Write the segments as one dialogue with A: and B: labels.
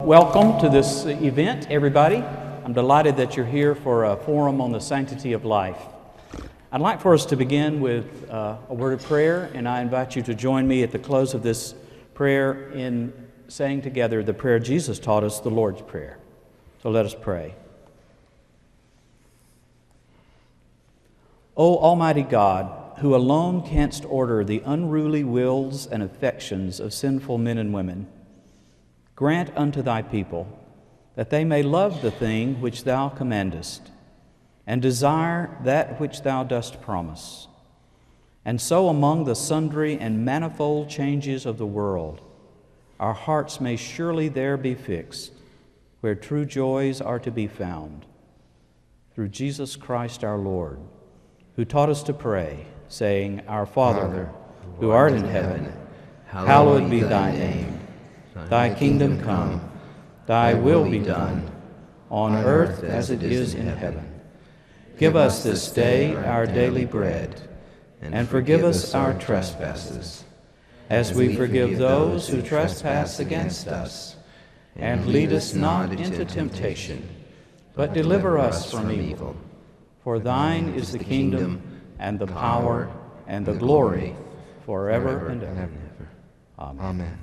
A: Welcome to this event, everybody. I'm delighted that you're here for a forum on the sanctity of life. I'd like for us to begin with a word of prayer, and I invite you to join me at the close of this prayer in saying together the prayer Jesus taught us, the Lord's Prayer. So let us pray. O Almighty God, who alone canst order the unruly wills and affections of sinful men and women, grant unto thy people that they may love the thing which thou commandest, and desire that which thou dost promise. And so among the sundry and manifold changes of the world, our hearts may surely there be fixed, where true joys are to be found. Through Jesus Christ our Lord, who taught us to pray, saying, Our Father, who art in heaven, hallowed be thy name. Thy kingdom come, thy will be done, on earth as it is in heaven. Give us this day our daily bread, and forgive us our trespasses, as we forgive those who trespass against us. And lead us not into temptation, but deliver us from evil. For thine is the kingdom, and the power, and the glory, forever and ever. Amen.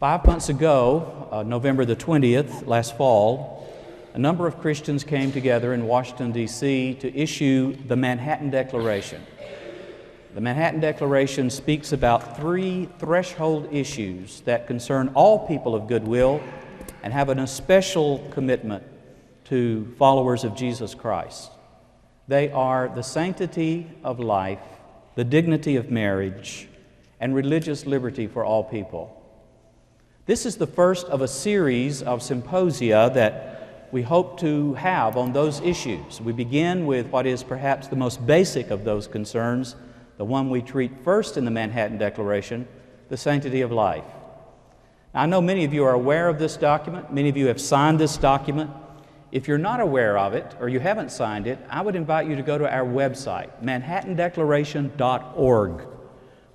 A: 5 months ago, November the 20th, last fall, a number of Christians came together in Washington, D.C. to issue the Manhattan Declaration. The Manhattan Declaration speaks about 3 threshold issues that concern all people of goodwill and have an especial commitment to followers of Jesus Christ. They are the sanctity of life, the dignity of marriage, and religious liberty for all people. This is the first of a series of symposia that we hope to have on those issues. We begin with what is perhaps the most basic of those concerns, the one we treat first in the Manhattan Declaration, the sanctity of life. Now, I know many of you are aware of this document. Many of you have signed this document. If you're not aware of it or you haven't signed it, I would invite you to go to our website, manhattandeclaration.org,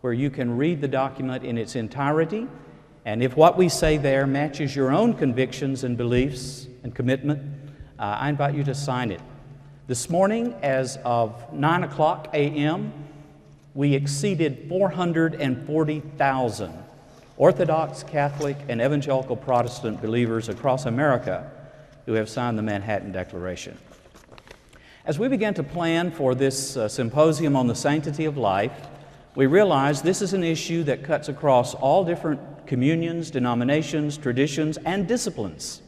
A: where you can read the document in its entirety. And if what we say there matches your own convictions and beliefs and commitment, I invite you to sign it. This morning, as of 9 o'clock a.m., we exceeded 440,000 Orthodox, Catholic, and Evangelical Protestant believers across America who have signed the Manhattan Declaration. As we began to plan for this symposium on the sanctity of life, we realized this is an issue that cuts across all different communions, denominations, traditions, and disciplines.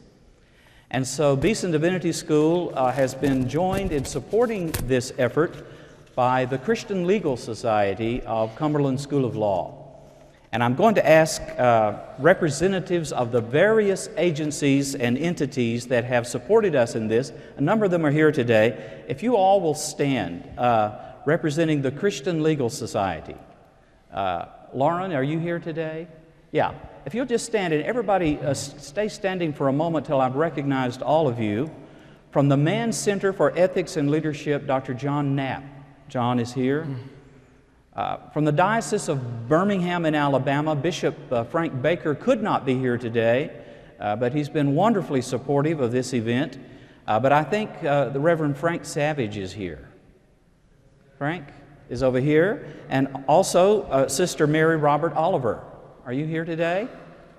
A: And so Beeson Divinity School has been joined in supporting this effort by the Christian Legal Society of Cumberland School of Law. And I'm going to ask representatives of the various agencies and entities that have supported us in this. A number of them are here today. If you all will stand, representing the Christian Legal Society. Lauren, are you here today? Yeah. If you'll just stand, and everybody stay standing for a moment till I've recognized all of you. From the Mann Center for Ethics and Leadership, Dr. John Knapp. John is here. From the Diocese of Birmingham in Alabama, Bishop Frank Baker could not be here today, but he's been wonderfully supportive of this event. But I think the Reverend Frank Savage is here. Frank is over here. And also Sister Mary Robert Oliver. Are you here today?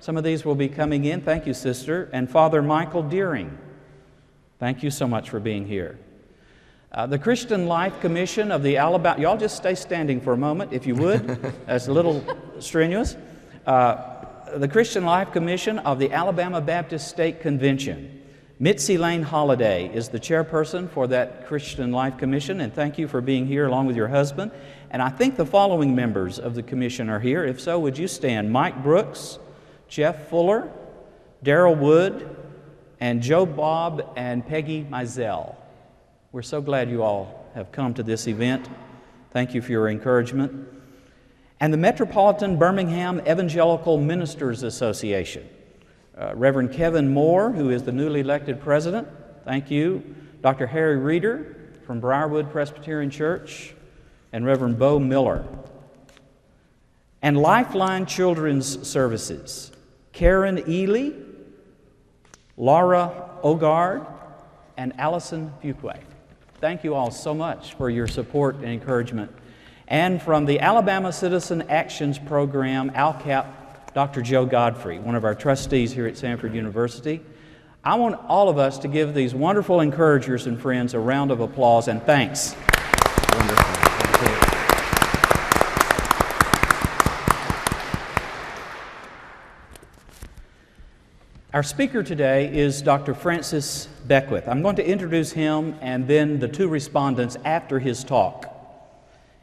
A: Some of these will be coming in. Thank you, Sister. And Father Michael Deering. Thank you so much for being here. The Christian Life Commission of the Alabama... Y'all just stay standing for a moment, if you would. That's a little strenuous. The Christian Life Commission of the Alabama Baptist State Convention. Mitzi Lane Holliday is the chairperson for that Christian Life Commission, and thank you for being here along with your husband. And I think the following members of the commission are here. If so, would you stand? Mike Brooks, Jeff Fuller, Darrell Wood, and Joe Bob and Peggy Mizell. We're so glad you all have come to this event. Thank you for your encouragement. And the Metropolitan Birmingham Evangelical Ministers Association. Reverend Kevin Moore, who is the newly elected president. Thank you. Dr. Harry Reeder from Briarwood Presbyterian Church, and Reverend Bo Miller. And Lifeline Children's Services. Karen Ely, Laura Ogard, and Allison Fuquay. Thank you all so much for your support and encouragement. And from the Alabama Citizen Actions Program, ALCAP, Dr. Joe Godfrey, one of our trustees here at Samford University. I want all of us to give these wonderful encouragers and friends a round of applause and thanks. Wonderful. Our speaker today is Dr. Francis Beckwith. I'm going to introduce him and then the two respondents after his talk.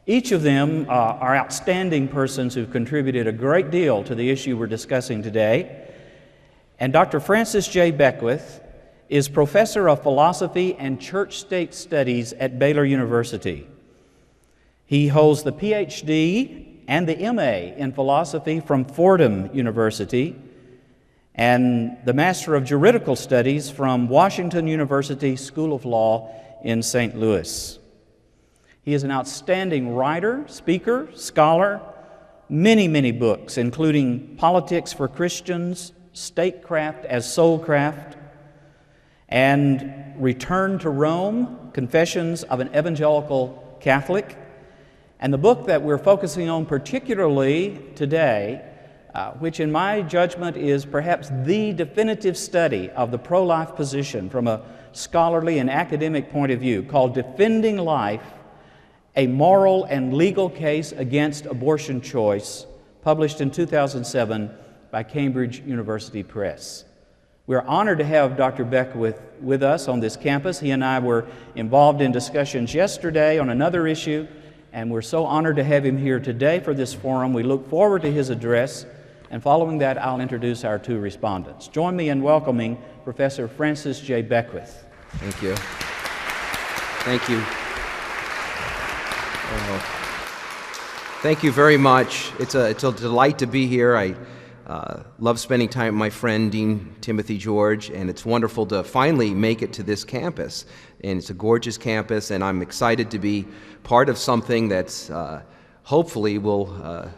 A: Each of them are outstanding persons who've contributed a great deal to the issue we're discussing today. And Dr. Francis J. Beckwith is Professor of Philosophy and Church-State Studies at Baylor University. He holds the PhD and the MA in Philosophy from Fordham University and the Master of Juridical Studies from Washington University School of Law in St. Louis. He is an outstanding writer, speaker, scholar, many books, including Politics for Christians, Statecraft as Soulcraft, and Return to Rome, Confessions of an Evangelical Catholic. And the book that we're focusing on particularly today, which in my judgment is perhaps the definitive study of the pro-life position from a scholarly and academic point of view, called Defending Life, A Moral and Legal Case Against Abortion Choice, published in 2007 by Cambridge University Press. We're honored to have Dr. Beckwith with us on this campus. He and I were involved in discussions yesterday on another issue, and we're so honored to have him here today for this forum. We look forward to his address, and following that, I'll introduce our two respondents. Join me in welcoming Professor Francis J. Beckwith.
B: Thank you. Thank you. Thank you very much. It's a delight to be here. I love spending time with my friend, Dean Timothy George, and it's wonderful to finally make it to this campus. And it's a gorgeous campus, and I'm excited to be part of something that's hopefully will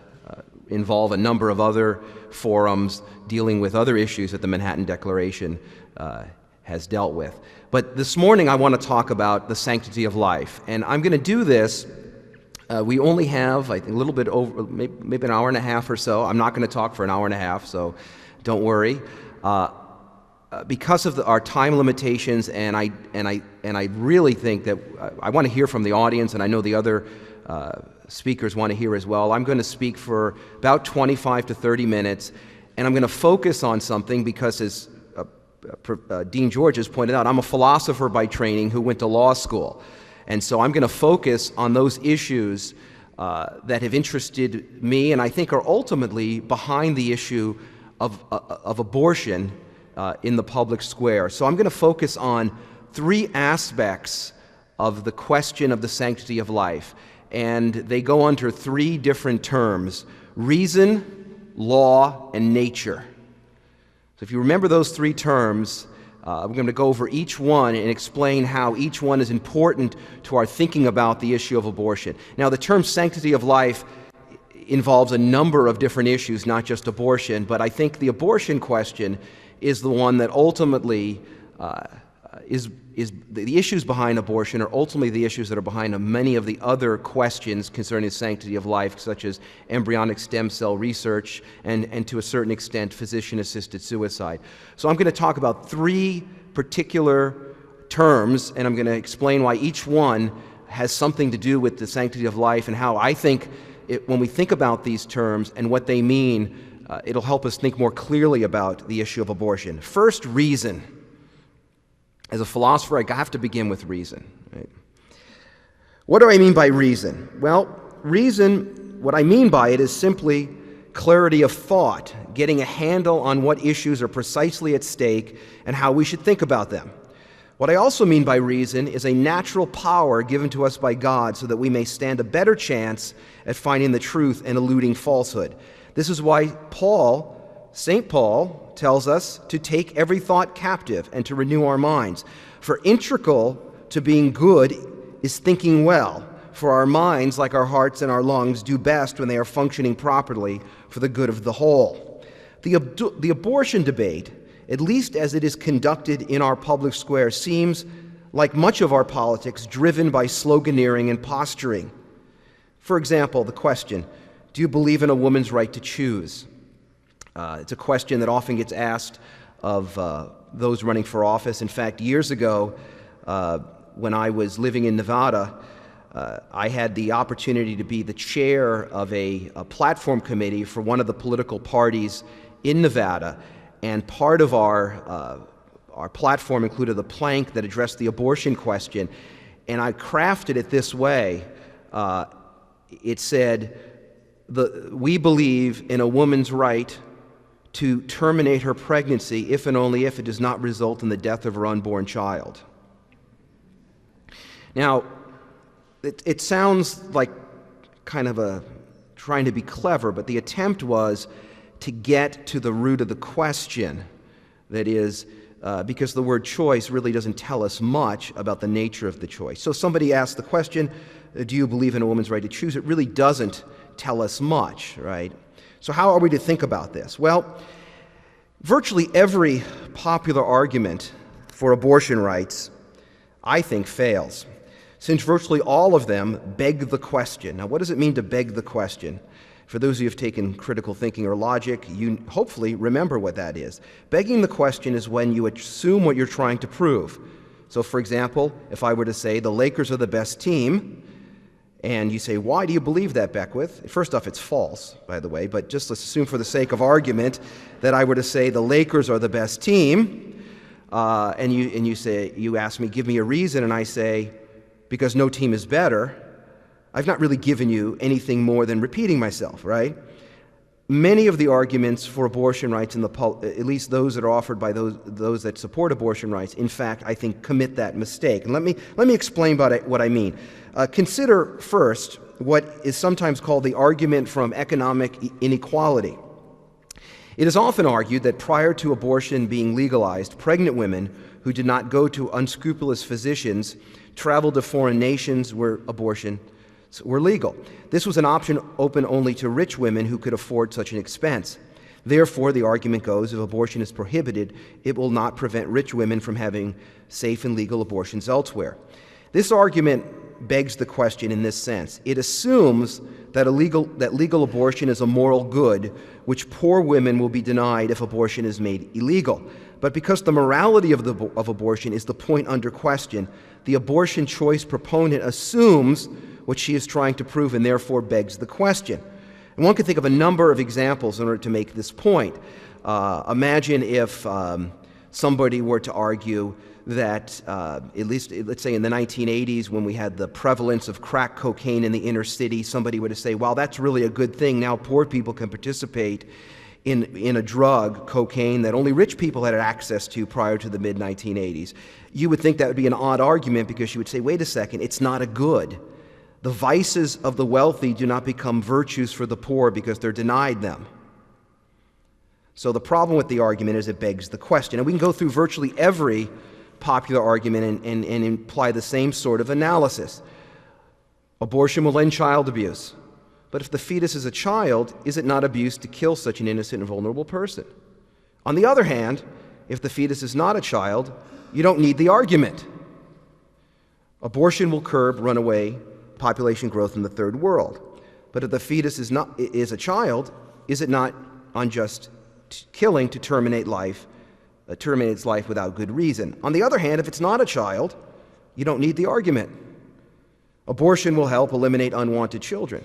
B: involve a number of other forums dealing with other issues that the Manhattan Declaration has dealt with. But this morning I want to talk about the sanctity of life, and I'm going to do this. We only have, I think, a little bit over, maybe an hour and a half or so. I'm not going to talk for an hour and a half, so don't worry. Because of our time limitations, and I really think that I want to hear from the audience, and I know the other speakers want to hear as well. I'm going to speak for about 25 to 30 minutes, and I'm going to focus on something because, as Dean George has pointed out, I'm a philosopher by training who went to law school. And so I'm going to focus on those issues that have interested me and I think are ultimately behind the issue of abortion in the public square. So I'm going to focus on three aspects of the question of the sanctity of life. And they go under three different terms: reason, law, and nature. So if you remember those three terms, we're going to go over each one and explain how each one is important to our thinking about the issue of abortion. Now, the term sanctity of life involves a number of different issues, not just abortion, but I think the abortion question is the one that ultimately is the issues behind abortion are ultimately the issues that are behind many of the other questions concerning the sanctity of life, such as embryonic stem cell research and to a certain extent physician-assisted suicide. So I'm going to talk about three particular terms, and I'm going to explain why each one has something to do with the sanctity of life and how I think when we think about these terms and what they mean, it'll help us think more clearly about the issue of abortion. First, reason. As a philosopher, I have to begin with reason. Right? What do I mean by reason? Well, reason, what I mean by it is simply clarity of thought, getting a handle on what issues are precisely at stake and how we should think about them. What I also mean by reason is a natural power given to us by God so that we may stand a better chance at finding the truth and eluding falsehood. This is why St. Paul tells us to take every thought captive and to renew our minds. For integral to being good is thinking well, for our minds, like our hearts and our lungs, do best when they are functioning properly for the good of the whole. The abortion debate, at least as it is conducted in our public square, seems like much of our politics driven by sloganeering and posturing. For example, the question, do you believe in a woman's right to choose? It's a question that often gets asked of those running for office. In fact, years ago, when I was living in Nevada, I had the opportunity to be the chair of a platform committee for one of the political parties in Nevada, and part of our platform included a plank that addressed the abortion question, and I crafted it this way. It said, we believe in a woman's right to terminate her pregnancy if and only if it does not result in the death of her unborn child. Now, it sounds like kind of trying to be clever, but the attempt was to get to the root of the question. That is, because the word choice really doesn't tell us much about the nature of the choice. So somebody asked the question, do you believe in a woman's right to choose? It really doesn't tell us much, right? So how are we to think about this? Well, virtually every popular argument for abortion rights, I think, fails, since virtually all of them beg the question. Now, what does it mean to beg the question? For those of you who have taken critical thinking or logic, you hopefully remember what that is. Begging the question is when you assume what you're trying to prove. So, for example, if I were to say the Lakers are the best team, and you say, why do you believe that, Beckwith? First off, it's false, by the way, but just let's assume for the sake of argument that I were to say the Lakers are the best team, and you ask me, give me a reason, and I say, because no team is better. I've not really given you anything more than repeating myself, right? Many of the arguments for abortion rights, at least those that are offered by those that support abortion rights, in fact, I think commit that mistake. And let me explain what I mean. Consider first what is sometimes called the argument from economic inequality. It is often argued that prior to abortion being legalized, pregnant women who did not go to unscrupulous physicians traveled to foreign nations where abortion were legal. This was an option open only to rich women who could afford such an expense. Therefore, the argument goes, if abortion is prohibited, it will not prevent rich women from having safe and legal abortions elsewhere. This argument begs the question in this sense. It assumes that legal abortion is a moral good, which poor women will be denied if abortion is made illegal. But because the morality of abortion is the point under question, the abortion choice proponent assumes what she is trying to prove and therefore begs the question. And one can think of a number of examples in order to make this point. Imagine if somebody were to argue that, at least, let's say in the 1980s, when we had the prevalence of crack cocaine in the inner city, somebody were to say, well, that's really a good thing. Now poor people can participate in a drug, cocaine, that only rich people had access to prior to the mid-1980s. You would think that would be an odd argument because you would say, wait a second, it's not a good. The vices of the wealthy do not become virtues for the poor because they're denied them. So the problem with the argument is it begs the question. And we can go through virtually every popular argument and imply the same sort of analysis. Abortion will end child abuse. But if the fetus is a child, is it not abuse to kill such an innocent and vulnerable person? On the other hand, if the fetus is not a child, you don't need the argument. Abortion will curb runaway population growth in the third world. But if the fetus is a child, is it not unjust killing to terminate its life without good reason? On the other hand, if it's not a child, you don't need the argument. Abortion will help eliminate unwanted children.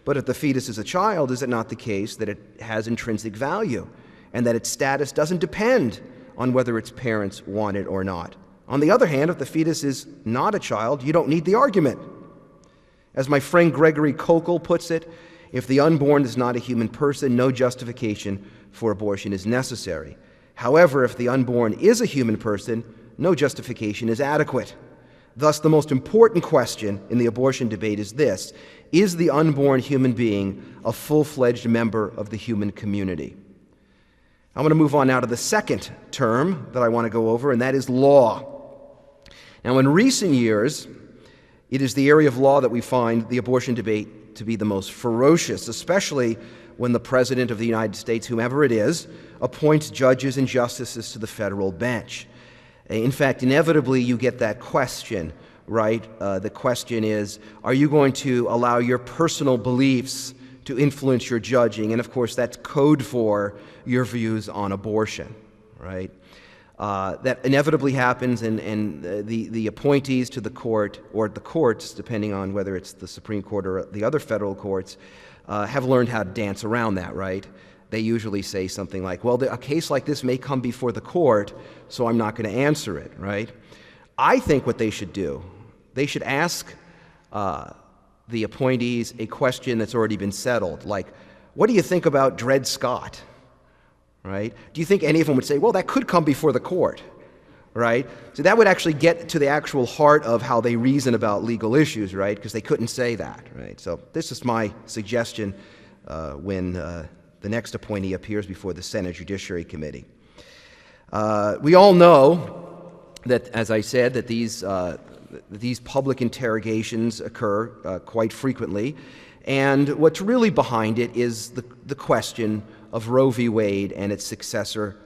B: But if the fetus is a child, is it not the case that it has intrinsic value and that its status doesn't depend on whether its parents want it or not? On the other hand, if the fetus is not a child, you don't need the argument. As my friend Gregory Kokel puts it, if the unborn is not a human person, no justification for abortion is necessary. However, if the unborn is a human person, no justification is adequate. Thus, the most important question in the abortion debate is this: is the unborn human being a full-fledged member of the human community? I'm going to move on now to the second term that I want to go over, and that is law. Now, in recent years, it is the area of law that we find the abortion debate to be the most ferocious, especially when the President of the United States, whomever it is, appoints judges and justices to the federal bench. In fact, inevitably you get that question, right? The question is, are you going to allow your personal beliefs to influence your judging? And of course, that's code for your views on abortion, right? That inevitably happens, and the appointees to the court, or the courts, depending on whether it's the Supreme Court or the other federal courts, have learned how to dance around that, right? They usually say something like, well, a case like this may come before the court, so I'm not going to answer it, right? I think what they should do, they should ask the appointees a question that's already been settled, like, what do you think about Dred Scott? Right? Do you think any of them would say, well, that could come before the court, right? So that would actually get to the actual heart of how they reason about legal issues, right? Because they couldn't say that, right? So this is my suggestion when the next appointee appears before the Senate Judiciary Committee. We all know that, as I said, that these public interrogations occur quite frequently, and what's really behind it is the question of Roe v. Wade and its successor,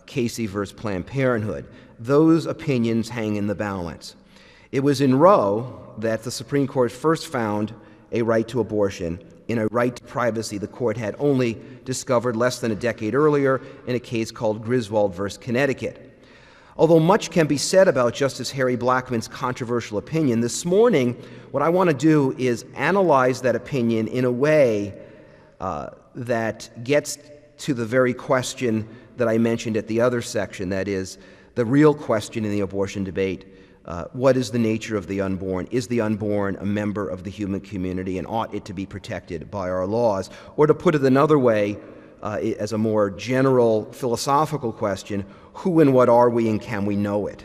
B: Casey versus Planned Parenthood. Those opinions hang in the balance. It was in Roe that the Supreme Court first found a right to abortion in a right to privacy the court had only discovered less than a decade earlier in a case called Griswold versus Connecticut. Although much can be said about Justice Harry Blackmun's controversial opinion, this morning what I want to do is analyze that opinion in a way that gets to the very question that I mentioned at the other section, that is, the real question in the abortion debate. What is the nature of the unborn? Is the unborn a member of the human community, and ought it to be protected by our laws? Or to put it another way, as a more general philosophical question, who and what are we, and can we know it?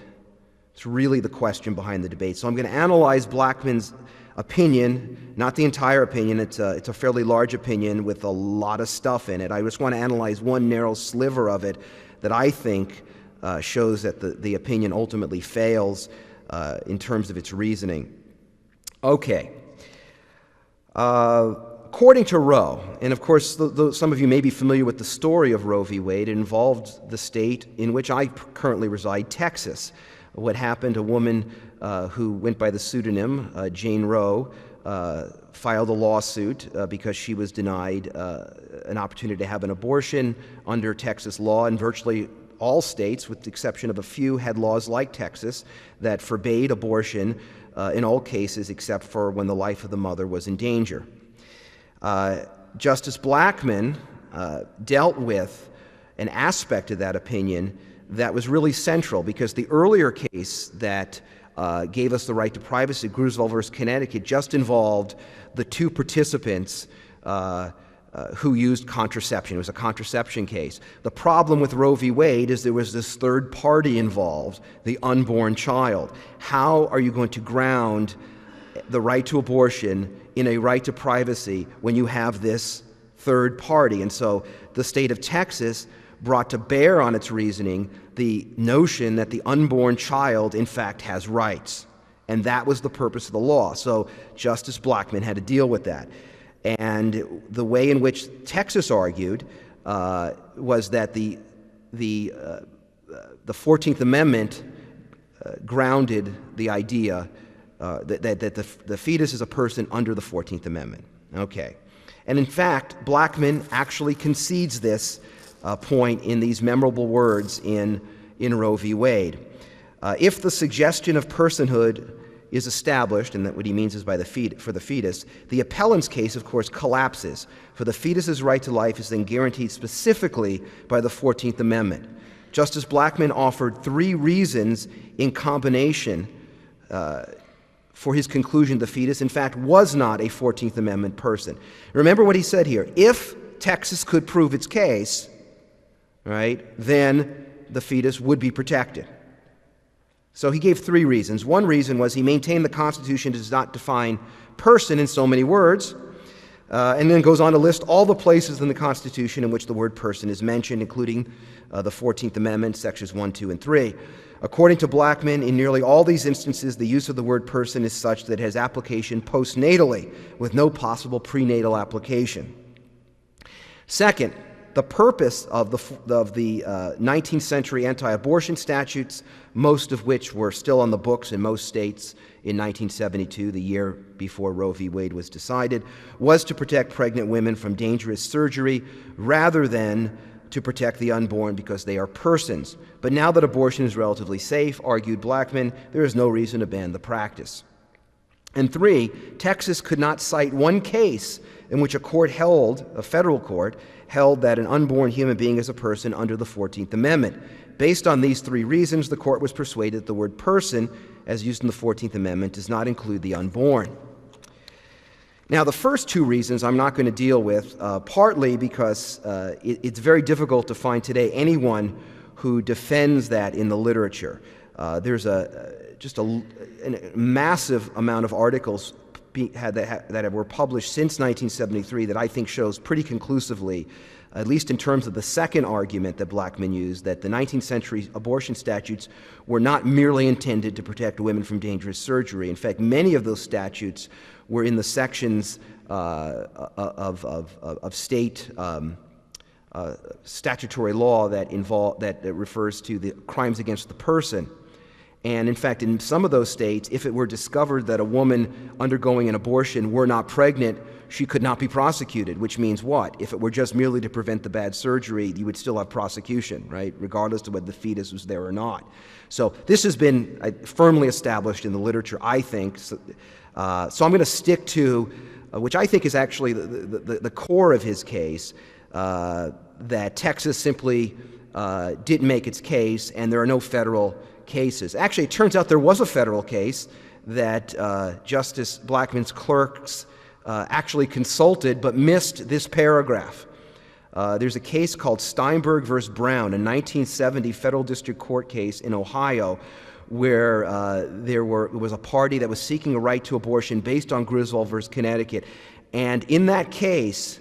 B: It's really the question behind the debate. So I'm going to analyze Blackmun's opinion, not the entire opinion. It's a fairly large opinion with a lot of stuff in it. I just want to analyze one narrow sliver of it that I think shows that the opinion ultimately fails in terms of its reasoning. Okay. According to Roe, and of course some of you may be familiar with the story of Roe v. Wade, it involved the state in which I currently reside, Texas. What happened, a woman who went by the pseudonym Jane Roe filed a lawsuit because she was denied an opportunity to have an abortion under Texas law, and virtually all states, with the exception of a few, had laws like Texas that forbade abortion in all cases except for when the life of the mother was in danger. Justice Blackmun dealt with an aspect of that opinion that was really central, because the earlier case that gave us the right to privacy, Griswold versus Connecticut, just involved the two participants who used contraception. It was a contraception case. The problem with Roe v. Wade is there was this third party involved, the unborn child. How are you going to ground the right to abortion in a right to privacy when you have this third party? And so the state of Texas brought to bear on its reasoning the notion that the unborn child, in fact, has rights. And that was the purpose of the law. So Justice Blackmun had to deal with that. And the way in which Texas argued was that the 14th Amendment grounded the idea that the fetus is a person under the 14th Amendment. Okay. And in fact, Blackmun actually concedes this point in these memorable words in Roe v. Wade. If the suggestion of personhood is established, and that what he means is for the fetus, the appellant's case, of course, collapses, for the fetus's right to life is then guaranteed specifically by the 14th Amendment. Justice Blackmun offered three reasons in combination for his conclusion the fetus, in fact, was not a 14th Amendment person. Remember what he said here. If Texas could prove its case, right, then the fetus would be protected. So he gave three reasons. One reason was he maintained the Constitution does not define person in so many words, and then goes on to list all the places in the Constitution in which the word person is mentioned, including the 14th Amendment, sections 1, 2, and 3. According to Blackmun, in nearly all these instances, the use of the word person is such that it has application postnatally, with no possible prenatal application. Second, the purpose of the 19th century anti-abortion statutes, most of which were still on the books in most states in 1972, the year before Roe v. Wade was decided, was to protect pregnant women from dangerous surgery rather than to protect the unborn because they are persons. But now that abortion is relatively safe, argued Blackmun, there is no reason to ban the practice. And three, Texas could not cite one case in which a federal court held that an unborn human being is a person under the 14th Amendment. Based on these three reasons, the court was persuaded that the word person, as used in the 14th Amendment, does not include the unborn. Now, the first two reasons I'm not going to deal with, partly because it's very difficult to find today anyone who defends that in the literature. There's just a massive amount of articles that were published since 1973 that I think shows pretty conclusively, at least in terms of the second argument that Blackmun used, that the 19th century abortion statutes were not merely intended to protect women from dangerous surgery. In fact, many of those statutes were in the sections of state statutory law that refers to the crimes against the person. And in fact, in some of those states, if it were discovered that a woman undergoing an abortion were not pregnant, she could not be prosecuted, which means what? If it were just merely to prevent the bad surgery, you would still have prosecution, right, regardless of whether the fetus was there or not. So this has been firmly established in the literature, I think. So I'm going to stick to, which I think is actually the core of his case, that Texas simply didn't make its case, and there are no federal cases. Actually, it turns out there was a federal case that Justice Blackmun's clerks actually consulted but missed this paragraph. There's a case called Steinberg v. Brown, a 1970 federal district court case in Ohio, where there was a party that was seeking a right to abortion based on Griswold v. Connecticut. And in that case,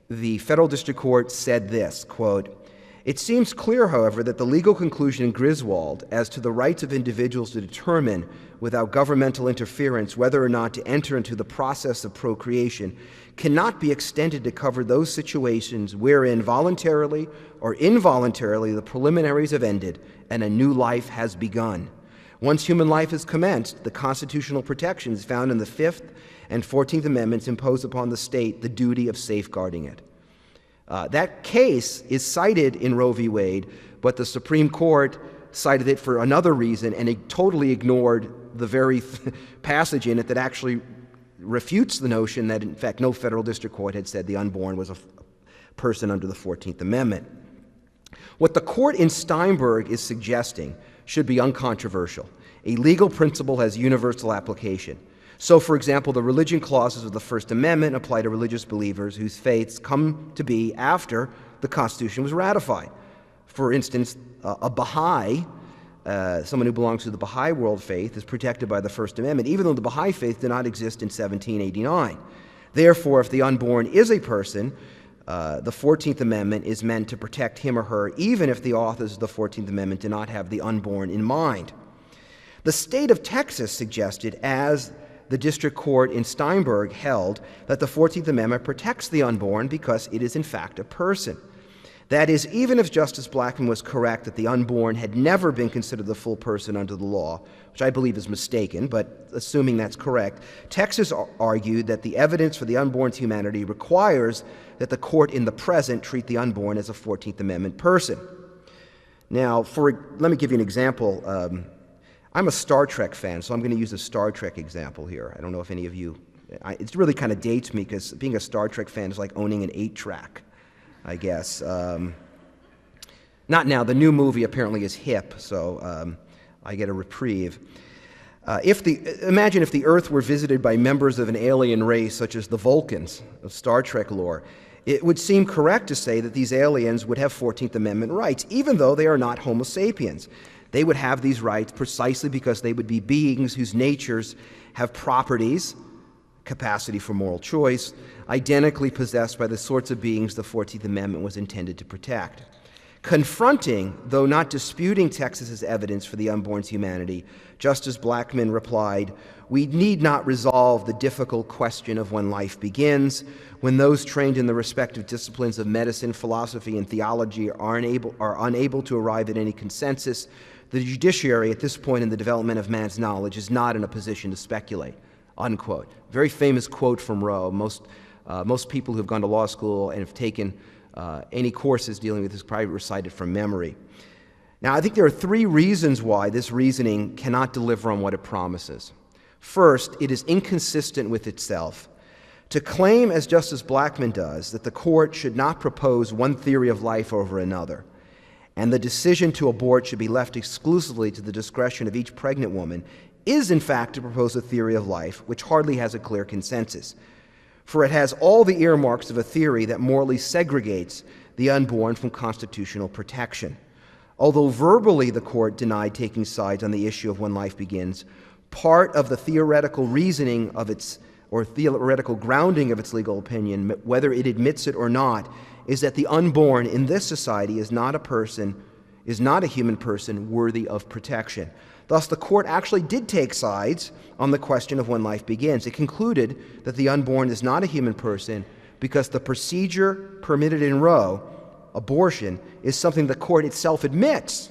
B: the federal district court said this, quote, "It seems clear, however, that the legal conclusion in Griswold as to the rights of individuals to determine, without governmental interference, whether or not to enter into the process of procreation cannot be extended to cover those situations wherein voluntarily or involuntarily the preliminaries have ended and a new life has begun. Once human life is commenced, the constitutional protections found in the 5th and 14th Amendments impose upon the state the duty of safeguarding it." That case is cited in Roe v. Wade, but the Supreme Court cited it for another reason, and it totally ignored the very passage in it that actually refutes the notion that, in fact, no federal district court had said the unborn was a person under the 14th Amendment. What the court in Steinberg is suggesting should be uncontroversial. A legal principle has universal application. So, for example, the religion clauses of the First Amendment apply to religious believers whose faiths come to be after the Constitution was ratified. For instance, a Baha'i, someone who belongs to the Baha'i world faith, is protected by the First Amendment, even though the Baha'i faith did not exist in 1789. Therefore, if the unborn is a person, the 14th Amendment is meant to protect him or her, even if the authors of the 14th Amendment did not have the unborn in mind. The state of Texas suggested, as the district court in Steinberg held, that the 14th Amendment protects the unborn because it is in fact a person. That is, even if Justice Blackmun was correct that the unborn had never been considered the full person under the law, which I believe is mistaken, but assuming that's correct, Texas argued that the evidence for the unborn's humanity requires that the court in the present treat the unborn as a 14th Amendment person. Now, let me give you an example. I'm a Star Trek fan, so I'm going to use a Star Trek example here. I don't know if any of you... it really kind of dates me, because being a Star Trek fan is like owning an 8-track, I guess. Not now. The new movie apparently is hip, so I get a reprieve. Imagine if the Earth were visited by members of an alien race such as the Vulcans of Star Trek lore. It would seem correct to say that these aliens would have 14th Amendment rights, even though they are not Homo sapiens. They would have these rights precisely because they would be beings whose natures have properties, capacity for moral choice, identically possessed by the sorts of beings the 14th Amendment was intended to protect. Confronting, though not disputing Texas's evidence for the unborn's humanity, Justice Blackmun replied, "We need not resolve the difficult question of when life begins, when those trained in the respective disciplines of medicine, philosophy, and theology are unable to arrive at any consensus. The judiciary, at this point in the development of man's knowledge, is not in a position to speculate." Unquote. Very famous quote from Roe. Most people who have gone to law school and have taken any courses dealing with this probably recite it from memory. Now, I think there are three reasons why this reasoning cannot deliver on what it promises. First, it is inconsistent with itself. To claim, as Justice Blackmun does, that the court should not propose one theory of life over another, and the decision to abort should be left exclusively to the discretion of each pregnant woman, is in fact to propose a theory of life which hardly has a clear consensus, for it has all the earmarks of a theory that morally segregates the unborn from constitutional protection. Although verbally the court denied taking sides on the issue of when life begins, part of the theoretical reasoning of its, or theoretical grounding of its legal opinion, whether it admits it or not, is that the unborn in this society is not a human person worthy of protection. Thus, the court actually did take sides on the question of when life begins. It concluded that the unborn is not a human person because the procedure permitted in Roe, abortion, is something the court itself admits.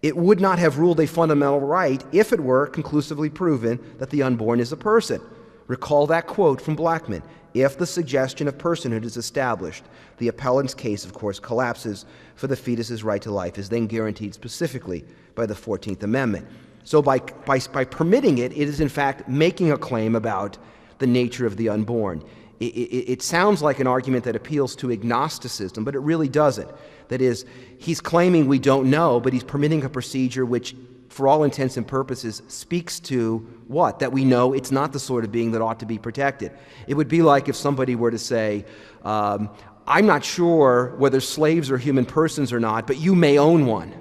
B: It would not have ruled a fundamental right if it were conclusively proven that the unborn is a person. Recall that quote from Blackmun. If the suggestion of personhood is established, the appellant's case, of course, collapses, for the fetus's right to life is then guaranteed specifically by the 14th Amendment. So by permitting it, it is in fact making a claim about the nature of the unborn. It sounds like an argument that appeals to agnosticism, but it really doesn't. That is, he's claiming we don't know, but he's permitting a procedure which, for all intents and purposes, speaks to what? That we know it's not the sort of being that ought to be protected. It would be like if somebody were to say, I'm not sure whether slaves are human persons or not, but you may own one.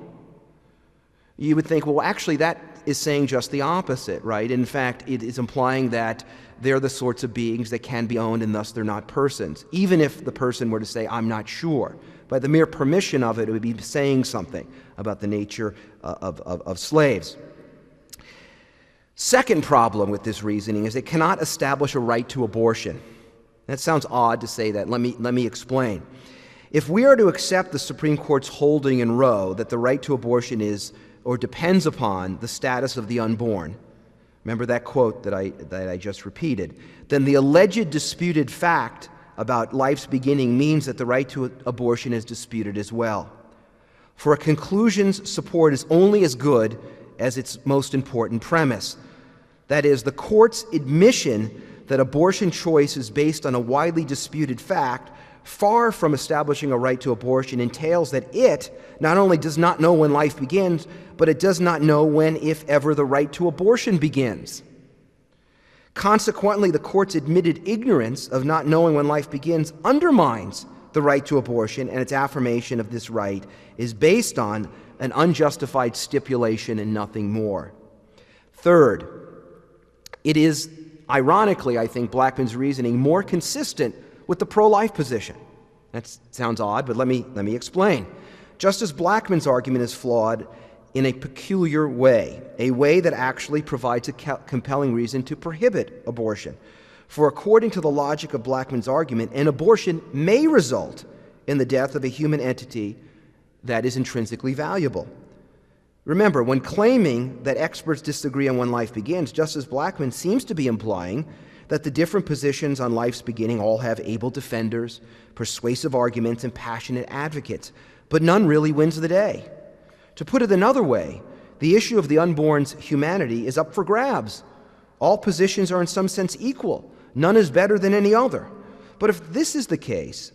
B: You would think, well, actually, that is saying just the opposite, right? In fact, it is implying that they're the sorts of beings that can be owned and thus they're not persons. Even if the person were to say, I'm not sure. By the mere permission of it, it would be saying something about the nature of slaves. Second problem with this reasoning is it cannot establish a right to abortion. That sounds odd to say that. Let me explain. If we are to accept the Supreme Court's holding in Roe that the right to abortion is or depends upon the status of the unborn, remember that quote that I just repeated, then the alleged disputed fact about life's beginning means that the right to abortion is disputed as well. For a conclusion's support is only as good as its most important premise. That is, the court's admission that abortion choice is based on a widely disputed fact, far from establishing a right to abortion, entails that it not only does not know when life begins, but it does not know when, if ever, the right to abortion begins. Consequently, the court's admitted ignorance of not knowing when life begins undermines the right to abortion, and its affirmation of this right is based on an unjustified stipulation and nothing more. Third, it is, ironically, I think, Blackmun's reasoning more consistent with the pro-life position. That sounds odd, but let me explain. Justice Blackmun's argument is flawed in a peculiar way, a way that actually provides a compelling reason to prohibit abortion. For according to the logic of Blackmun's argument, an abortion may result in the death of a human entity that is intrinsically valuable. Remember, when claiming that experts disagree on when life begins, Justice Blackmun seems to be implying that the different positions on life's beginning all have able defenders, persuasive arguments, and passionate advocates, but none really wins the day. To put it another way, the issue of the unborn's humanity is up for grabs. All positions are in some sense equal. None is better than any other. But if this is the case,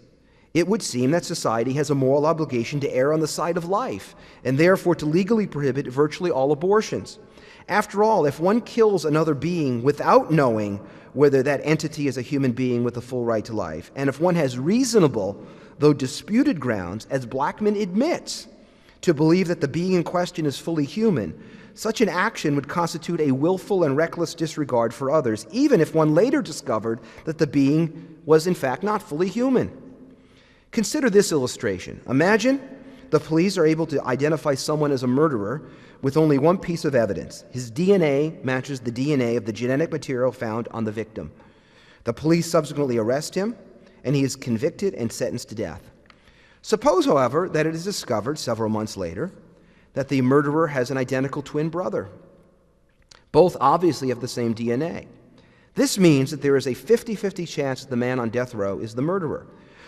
B: it would seem that society has a moral obligation to err on the side of life, and therefore to legally prohibit virtually all abortions. After all, if one kills another being without knowing whether that entity is a human being with a full right to life, and if one has reasonable, though disputed grounds, as Blackmun admits, to believe that the being in question is fully human, such an action would constitute a willful and reckless disregard for others, even if one later discovered that the being was in fact not fully human. Consider this illustration. Imagine the police are able to identify someone as a murderer with only one piece of evidence. His DNA matches the DNA of the genetic material found on the victim. The police subsequently arrest him, and he is convicted and sentenced to death. Suppose, however, that it is discovered several months later that the murderer has an identical twin brother. Both obviously have the same DNA. This means that there is a 50-50 chance that the man on death row is the murderer.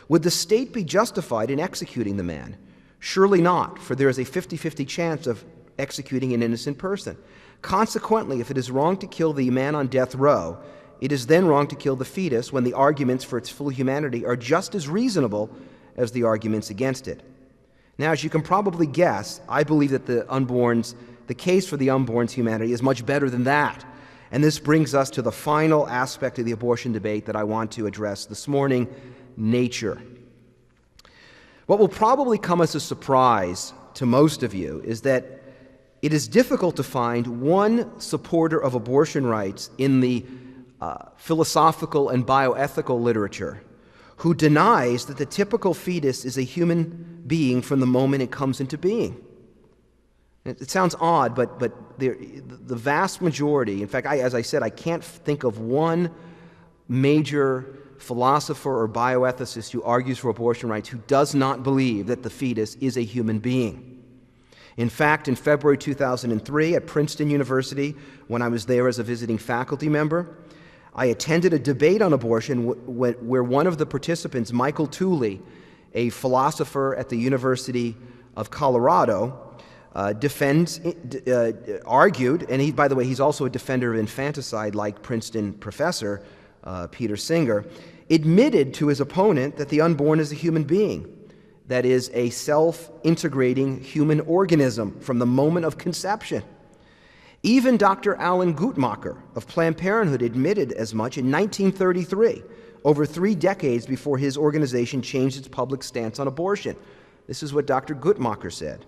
B: Would the state be justified in executing the man? Surely not, for there is a 50-50 chance of executing an innocent person. Consequently, if it is wrong to kill the man on death row, it is then wrong to kill the fetus when the arguments for its full humanity are just as reasonable as the arguments against it. Now, as you can probably guess, I believe that the case for the unborn's humanity is much better than that. And this brings us to the final aspect of the abortion debate that I want to address this morning: nature. What will probably come as a surprise to most of you is that it is difficult to find one supporter of abortion rights in the philosophical and bioethical literature who denies that the typical fetus is a human being from the moment it comes into being. It sounds odd, but the vast majority, in fact, as I said, I can't think of one major philosopher or bioethicist who argues for abortion rights who does not believe that the fetus is a human being. In fact, in February 2003 at Princeton University, when I was there as a visiting faculty member, I attended a debate on abortion where one of the participants, Michael Tooley, a philosopher at the University of Colorado, argued, and he, by the way, he's also a defender of infanticide like Princeton professor Peter Singer, admitted to his opponent that the unborn is a human being, that is, a self-integrating human organism from the moment of conception. Even Dr. Alan Guttmacher of Planned Parenthood admitted as much in 1933, over 3 decades before his organization changed its public stance on abortion. This is what Dr. Guttmacher said.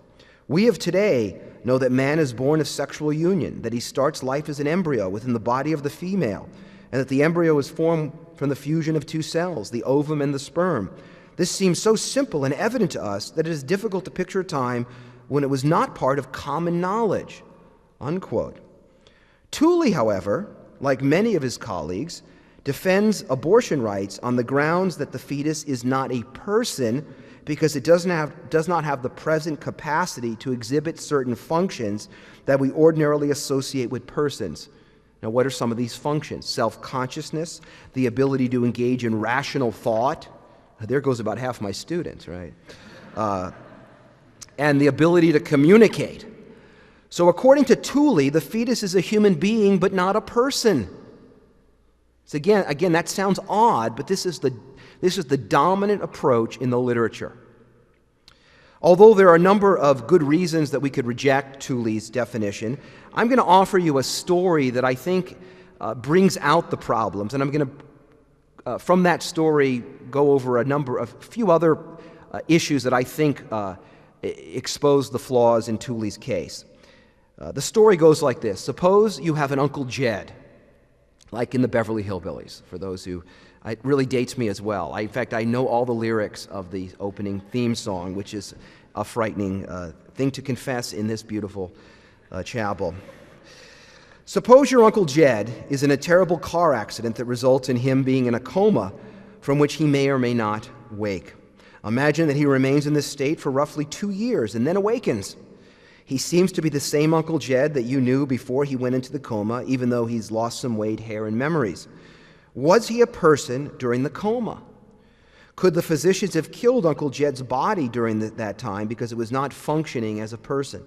B: "We of today know that man is born of sexual union, that he starts life as an embryo within the body of the female, and that the embryo is formed from the fusion of 2 cells, the ovum and the sperm. This seems so simple and evident to us that it is difficult to picture a time when it was not part of common knowledge." Unquote. Tooley, however, like many of his colleagues, defends abortion rights on the grounds that the fetus is not a person because it does not have the present capacity to exhibit certain functions that we ordinarily associate with persons. Now, what are some of these functions? Self-consciousness, the ability to engage in rational thought. There goes about half my students, right? And the ability to communicate. So according to Tooley, the fetus is a human being but not a person. So again, that sounds odd, but this is the dominant approach in the literature. Although there are a number of good reasons that we could reject Tooley's definition, I'm going to offer you a story that I think brings out the problems, and I'm going to, from that story, go over a few other issues that I think expose the flaws in Tooley's case. The story goes like this. Suppose you have an Uncle Jed, like in the Beverly Hillbillies, for those who, it really dates me as well. In fact, I know all the lyrics of the opening theme song, which is a frightening thing to confess in this beautiful chapel. Suppose your Uncle Jed is in a terrible car accident that results in him being in a coma from which he may or may not wake. Imagine that he remains in this state for roughly 2 years and then awakens. He seems to be the same Uncle Jed that you knew before he went into the coma, even though he's lost some weight, hair, and memories. Was he a person during the coma? Could the physicians have killed Uncle Jed's body during that time because it was not functioning as a person?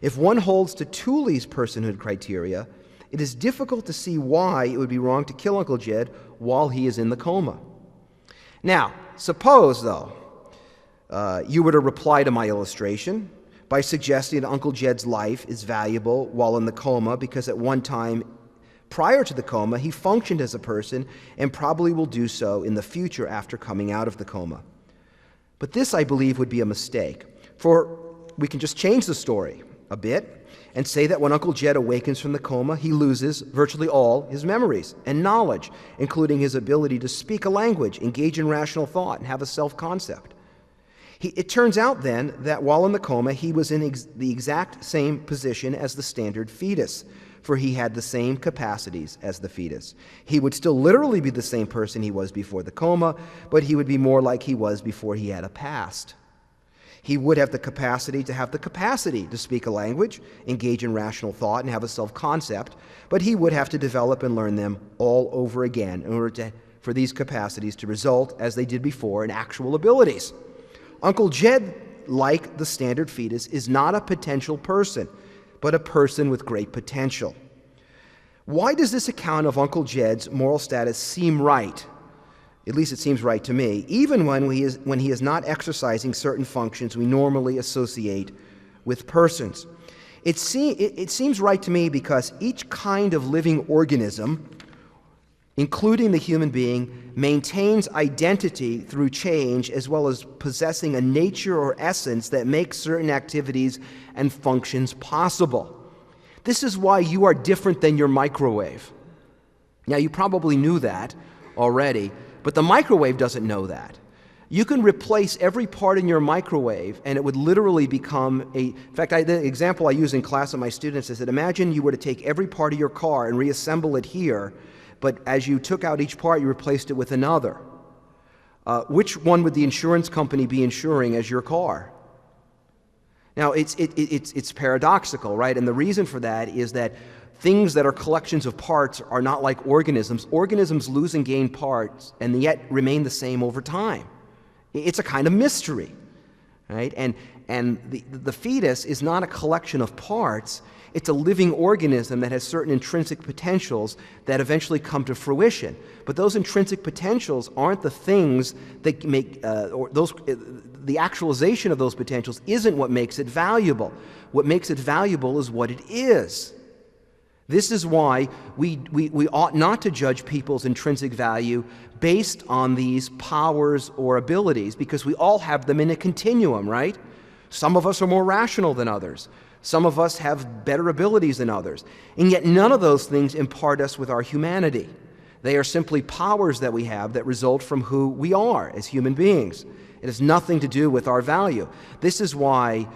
B: If one holds to Tooley's personhood criteria, it is difficult to see why it would be wrong to kill Uncle Jed while he is in the coma. Now, suppose, though, you were to reply to my illustration by suggesting that Uncle Jed's life is valuable while in the coma because at one time prior to the coma he functioned as a person and probably will do so in the future after coming out of the coma. But this, I believe, would be a mistake, for we can just change the story a bit and say that when Uncle Jed awakens from the coma, he loses virtually all his memories and knowledge, including his ability to speak a language, engage in rational thought, and have a self-concept. It turns out then that while in the coma, he was in the exact same position as the standard fetus, for he had the same capacities as the fetus. He would still literally be the same person he was before the coma, but he would be more like he was before he had a past. He would have the capacity to speak a language, engage in rational thought, and have a self-concept, but he would have to develop and learn them all over again in order for these capacities to result, as they did before, in actual abilities. Uncle Jed, like the standard fetus, is not a potential person, but a person with great potential. Why does this account of Uncle Jed's moral status seem right? At least it seems right to me, even when he is not exercising certain functions we normally associate with persons. It seems right to me because each kind of living organism, including the human being, maintains identity through change as well as possessing a nature or essence that makes certain activities and functions possible. This is why you are different than your microwave. Now, you probably knew that already, but the microwave doesn't know that. You can replace every part in your microwave, and it would literally become in fact, the example I use in class with my students is that imagine you were to take every part of your car and reassemble it here, but as you took out each part, you replaced it with another. Which one would the insurance company be insuring as your car? Now, it's paradoxical, right? And the reason for that is that things that are collections of parts are not like organisms. Organisms lose and gain parts and yet remain the same over time. It's a kind of mystery, right? And the fetus is not a collection of parts. It's a living organism that has certain intrinsic potentials that eventually come to fruition. But those intrinsic potentials aren't the things that make, the actualization of those potentials isn't what makes it valuable. What makes it valuable is what it is. This is why we ought not to judge people's intrinsic value based on these powers or abilities, because we all have them in a continuum, right? Some of us are more rational than others. Some of us have better abilities than others. And yet none of those things impart us with our humanity. They are simply powers that we have that result from who we are as human beings. It has nothing to do with our value. This is why,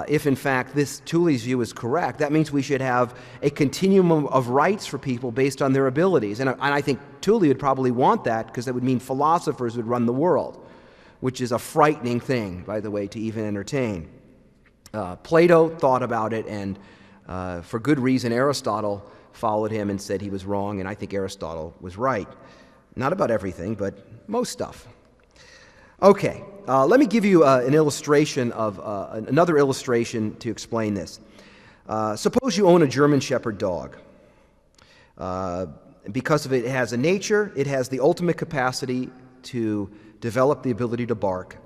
B: if in fact this Tooley's view is correct, that means we should have a continuum of rights for people based on their abilities. And I think Tooley would probably want that, because that would mean philosophers would run the world, which is a frightening thing, by the way, to even entertain. Plato thought about it, and for good reason, Aristotle followed him and said he was wrong, and I think Aristotle was right. Not about everything, but most stuff. Okay, let me give you an illustration of another illustration to explain this. Suppose you own a German Shepherd dog. Because of it has a nature, it has the ultimate capacity to develop the ability to bark.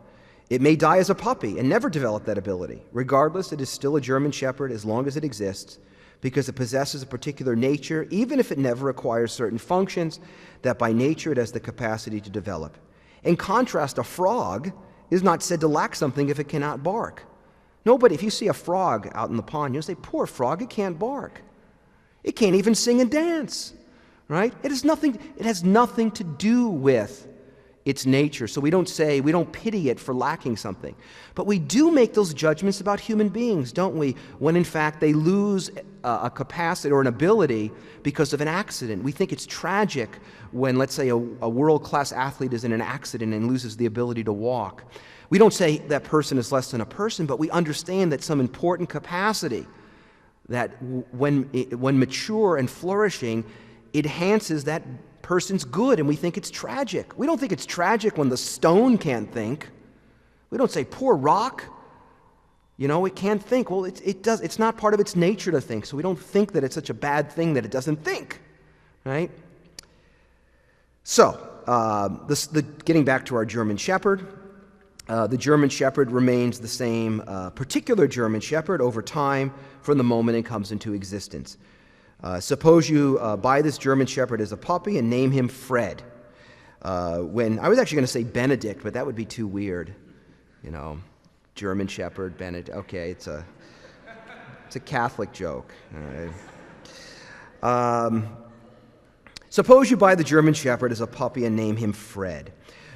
B: It may die as a puppy and never develop that ability. Regardless, it is still a German Shepherd as long as it exists, because it possesses a particular nature, even if it never acquires certain functions that by nature it has the capacity to develop. In contrast, a frog is not said to lack something if it cannot bark. Nobody, if you see a frog out in the pond, you'll say, poor frog, it can't bark. It can't even sing and dance, right? It has nothing to do with its nature. So we don't pity it for lacking something. But we do make those judgments about human beings, don't we? When in fact they lose a capacity or an ability because of an accident. We think it's tragic when, let's say, a world-class athlete is in an accident and loses the ability to walk. We don't say that person is less than a person, but we understand that some important capacity that when mature and flourishing enhances that person's good, and we think it's tragic. We don't think it's tragic when the stone can't think. We don't say, poor rock, it can't think. Well, it's not part of its nature to think, so we don't think that it's such a bad thing that it doesn't think, right? So, getting back to our German Shepherd, the German Shepherd remains the same particular German Shepherd over time from the moment it comes into existence. Suppose you buy this German Shepherd as a puppy and name him Fred. When I was actually going to say Benedict, but that would be too weird. German Shepherd, Benedict. Okay, it's a Catholic joke. All right. Suppose you buy the German Shepherd as a puppy and name him Fred.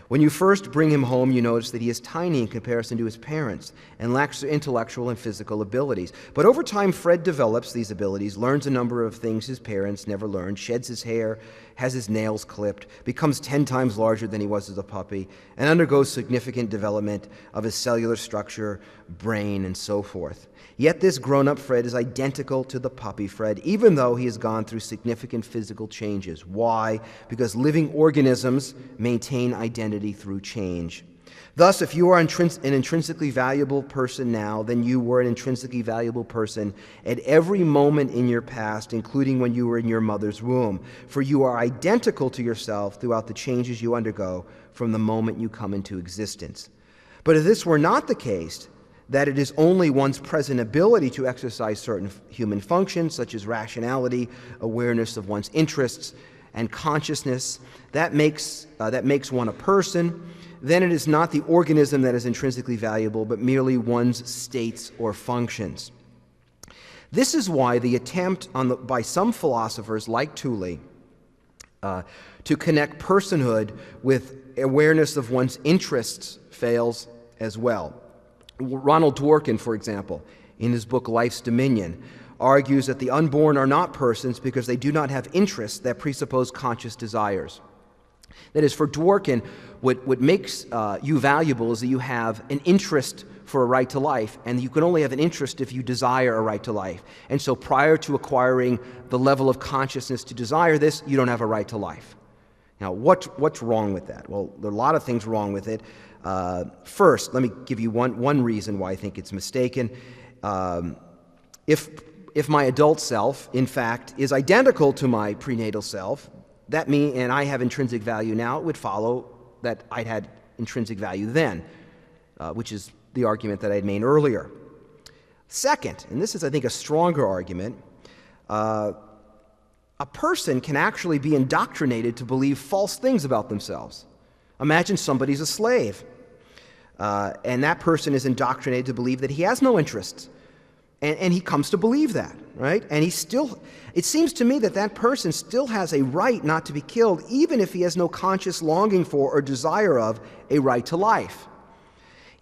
B: When you first bring him home, you notice that he is tiny in comparison to his parents and lacks their intellectual and physical abilities. But over time, Fred develops these abilities, learns a number of things his parents never learned, sheds his hair, has his nails clipped, becomes 10 times larger than he was as a puppy, and undergoes significant development of his cellular structure, brain, and so forth. Yet this grown-up Fred is identical to the puppy Fred, even though he has gone through significant physical changes. Why? Because living organisms maintain identity through change. Thus, if you are an intrinsically valuable person now, then you were an intrinsically valuable person at every moment in your past, including when you were in your mother's womb. For you are identical to yourself throughout the changes you undergo from the moment you come into existence. But if this were not the case, that it is only one's present ability to exercise certain human functions, such as rationality, awareness of one's interests, and consciousness, that makes one a person, then it is not the organism that is intrinsically valuable, but merely one's states or functions. This is why the attempt by some philosophers like Thule to connect personhood with awareness of one's interests fails as well. Ronald Dworkin, for example, in his book Life's Dominion, argues that the unborn are not persons because they do not have interests that presuppose conscious desires. That is, for Dworkin, what makes you valuable is that you have an interest for a right to life, and you can only have an interest if you desire a right to life. And so prior to acquiring the level of consciousness to desire this, you don't have a right to life. Now, what's wrong with that? Well, there are a lot of things wrong with it. First, let me give you one reason why I think it's mistaken. If my adult self, in fact, is identical to my prenatal self, and I have intrinsic value now, it would follow that I'd had intrinsic value then, which is the argument that I had made earlier. Second, and this is, I think, a stronger argument, a person can actually be indoctrinated to believe false things about themselves. Imagine somebody's a slave, and that person is indoctrinated to believe that he has no interests, and he comes to believe that, right? And it seems to me that person still has a right not to be killed, even if he has no conscious longing for or desire of a right to life.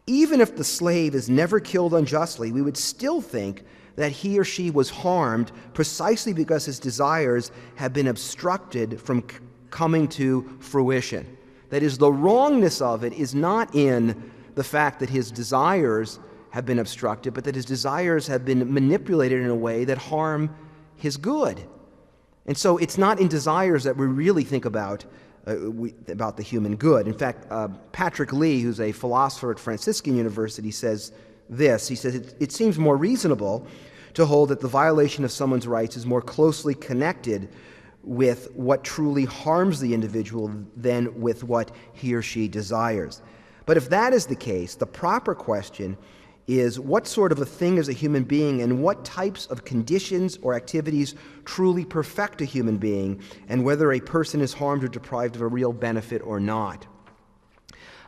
B: Even if the slave is never killed unjustly, we would still think that he or she was harmed precisely because his desires have been obstructed from coming to fruition. That is, the wrongness of it is not in the fact that his desires have been obstructed, but that his desires have been manipulated in a way that harm his good. And so it's not in desires that we really think about the human good. In fact, Patrick Lee, who's a philosopher at Franciscan University, says this. He says, it seems more reasonable to hold that the violation of someone's rights is more closely connected with what truly harms the individual than with what he or she desires. But if that is the case, the proper question is what sort of a thing is a human being, and what types of conditions or activities truly perfect a human being, and whether a person is harmed or deprived of a real benefit or not.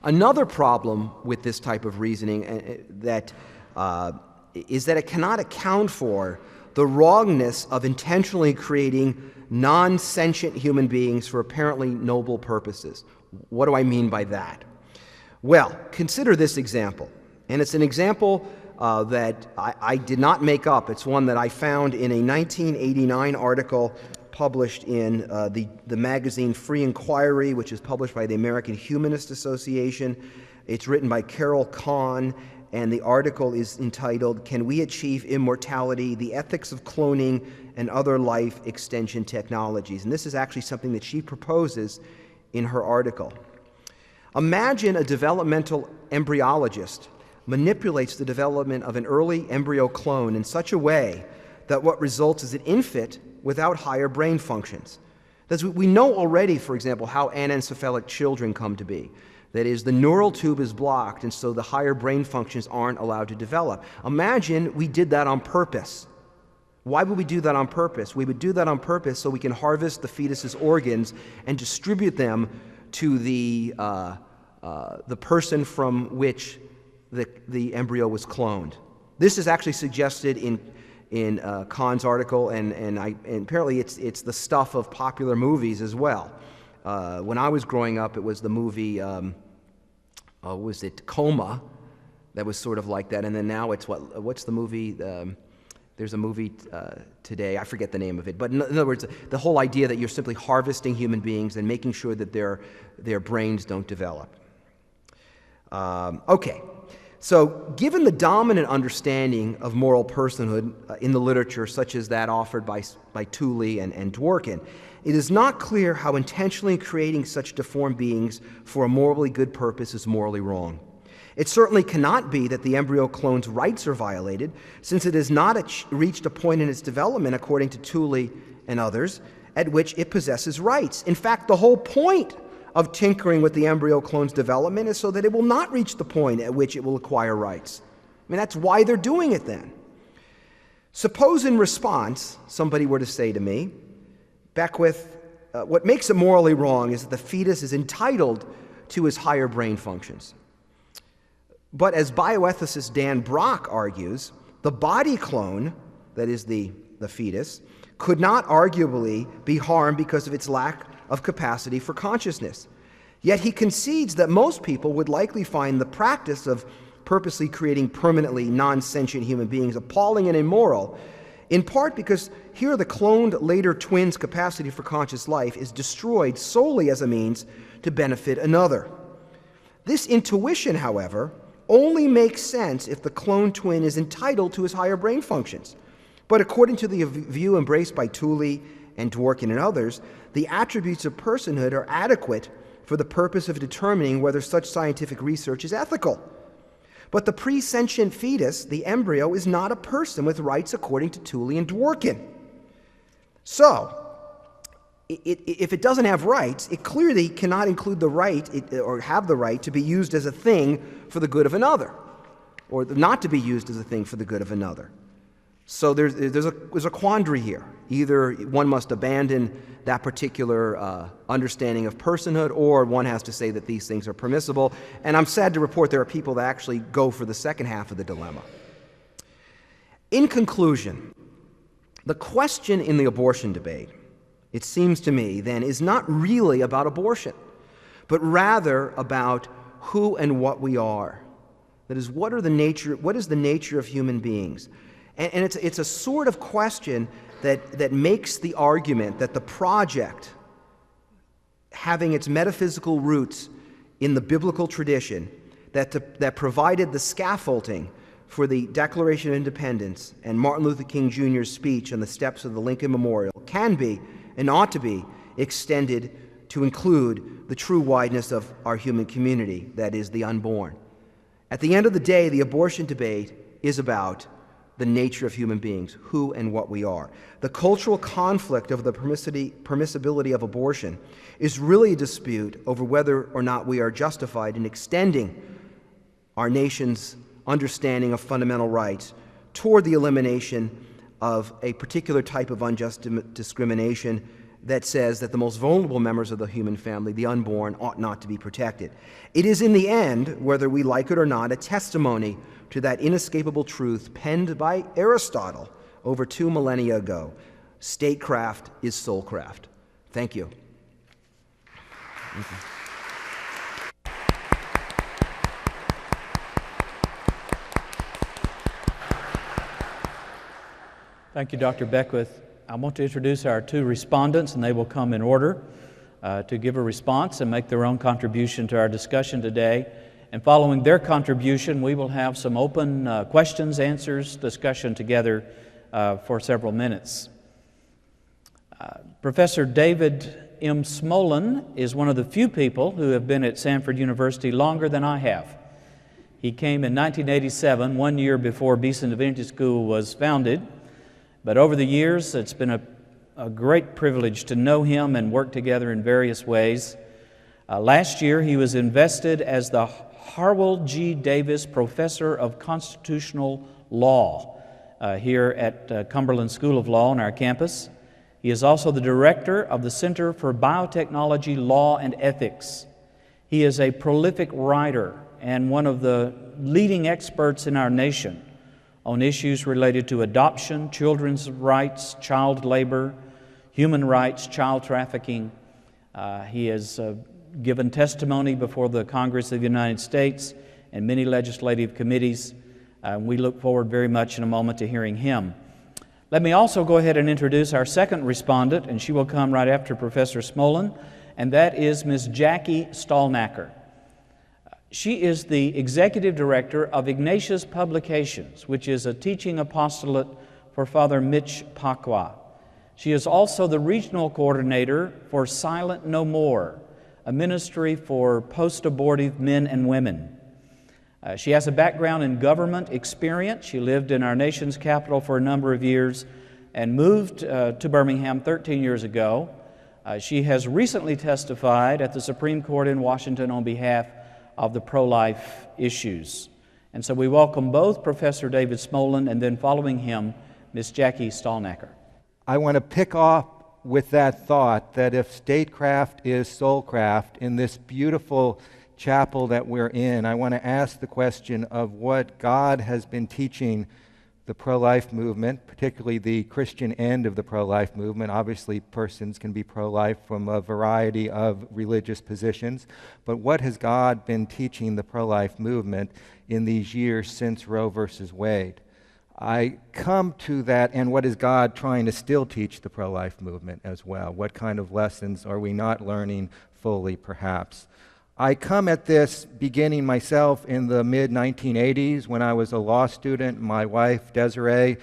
B: Another problem with this type of reasoning is that it cannot account for the wrongness of intentionally creating non-sentient human beings for apparently noble purposes. What do I mean by that? Well, consider this example. And it's an example that I did not make up. It's one that I found in a 1989 article published in the magazine Free Inquiry, which is published by the American Humanist Association. It's written by Carol Kahn, and the article is entitled, "Can We Achieve Immortality? The Ethics of Cloning and Other Life Extension Technologies." And this is actually something that she proposes in her article. Imagine a developmental embryologist manipulates the development of an early embryo clone in such a way that what results is an infant without higher brain functions. We know already, for example, how anencephalic children come to be. That is, the neural tube is blocked, and so the higher brain functions aren't allowed to develop. Imagine we did that on purpose. Why would we do that on purpose? We would do that on purpose so we can harvest the fetus's organs and distribute them to the person from which the embryo was cloned. This is actually suggested in Kahn's article, and apparently it's the stuff of popular movies as well. When I was growing up, it was the movie was it Coma, that was sort of like that, and then now it's what's the movie? There's a movie today, I forget the name of it, but in other words, the whole idea that you're simply harvesting human beings and making sure that their brains don't develop. Okay, so given the dominant understanding of moral personhood in the literature, such as that offered by Tooley and Dworkin, it is not clear how intentionally creating such deformed beings for a morally good purpose is morally wrong. It certainly cannot be that the embryo clone's rights are violated, since it has not reached a point in its development, according to Tooley and others, at which it possesses rights. In fact, the whole point of tinkering with the embryo clone's development is so that it will not reach the point at which it will acquire rights. I mean, that's why they're doing it then. Suppose in response, somebody were to say to me, Beckwith, what makes it morally wrong is that the fetus is entitled to his higher brain functions. But as bioethicist Dan Brock argues, the body clone, that is the fetus, could not arguably be harmed because of its lack of capacity for consciousness. Yet he concedes that most people would likely find the practice of purposely creating permanently non-sentient human beings appalling and immoral, in part because here the cloned later twin's capacity for conscious life is destroyed solely as a means to benefit another. This intuition, however, only makes sense if the cloned twin is entitled to his higher brain functions. But according to the view embraced by Tooley and Dworkin and others, the attributes of personhood are adequate for the purpose of determining whether such scientific research is ethical. But the pre-sentient fetus, the embryo, is not a person with rights according to Tooley and Dworkin. So, if it doesn't have rights, it clearly cannot include the right or have the right to be used as a thing for the good of another, or not to be used as a thing for the good of another. So there's a quandary here. Either one must abandon that particular understanding of personhood, or one has to say that these things are permissible. And I'm sad to report there are people that actually go for the second half of the dilemma. In conclusion, the question in the abortion debate, it seems to me, then, is not really about abortion, but rather about who and what we are. That is, what is the nature of human beings? And it's a sort of question that makes the argument that the project, having its metaphysical roots in the biblical tradition, that provided the scaffolding for the Declaration of Independence and Martin Luther King Jr.'s speech on the steps of the Lincoln Memorial, can be and ought to be extended to include the true wideness of our human community, that is, the unborn. At the end of the day, the abortion debate is about the nature of human beings, who and what we are. The cultural conflict of the permissibility of abortion is really a dispute over whether or not we are justified in extending our nation's understanding of fundamental rights toward the elimination of a particular type of unjust discrimination that says that the most vulnerable members of the human family, the unborn, ought not to be protected. It is in the end, whether we like it or not, a testimony to that inescapable truth penned by Aristotle over 2 millennia ago. Statecraft is soulcraft. Thank you. Thank you.
A: Thank you, Dr. Beckwith. I want to introduce our 2 respondents, and they will come in order to give a response and make their own contribution to our discussion today. And following their contribution, we will have some open questions, answers, discussion together for several minutes. Professor David M. Smolin is one of the few people who have been at Samford University longer than I have. He came in 1987, 1 year before Beeson Divinity School was founded. But over the years, it's been a great privilege to know him and work together in various ways. Last year, he was invested as the Harwell G. Davis Professor of Constitutional Law here at Cumberland School of Law on our campus. He is also the director of the Center for Biotechnology, Law, and Ethics. He is a prolific writer and one of the leading experts in our nation on issues related to adoption, children's rights, child labor, human rights, child trafficking. He has given testimony before the Congress of the United States and many legislative committees. We look forward very much in a moment to hearing him. Let me also go ahead and introduce our second respondent, and she will come right after Professor Smolin, and that is Ms. Jacquie Stalnaker. She is the Executive Director of Ignatius Publications, which is a teaching apostolate for Father Mitch Pacwa. She is also the Regional Coordinator for Silent No More, a ministry for post-abortive men and women. She has a background in government experience. She lived in our nation's capital for a number of years and moved to Birmingham 13 years ago. She has recently testified at the Supreme Court in Washington on behalf of the pro-life issues. And so we welcome both Professor David Smolin and then following him, Ms. Jacquie Stalnaker.
C: I want to pick off with that thought that if statecraft is soulcraft in this beautiful chapel that we're in, I want to ask the question of what God has been teaching the pro-life movement, particularly the Christian end of the pro-life movement. Obviously, persons can be pro-life from a variety of religious positions, but what has God been teaching the pro-life movement in these years since Roe versus Wade? I come to that, and what is God trying to still teach the pro-life movement as well? What kind of lessons are we not learning fully, perhaps? I come at this beginning myself in the mid-1980s when I was a law student. My wife, Desiree,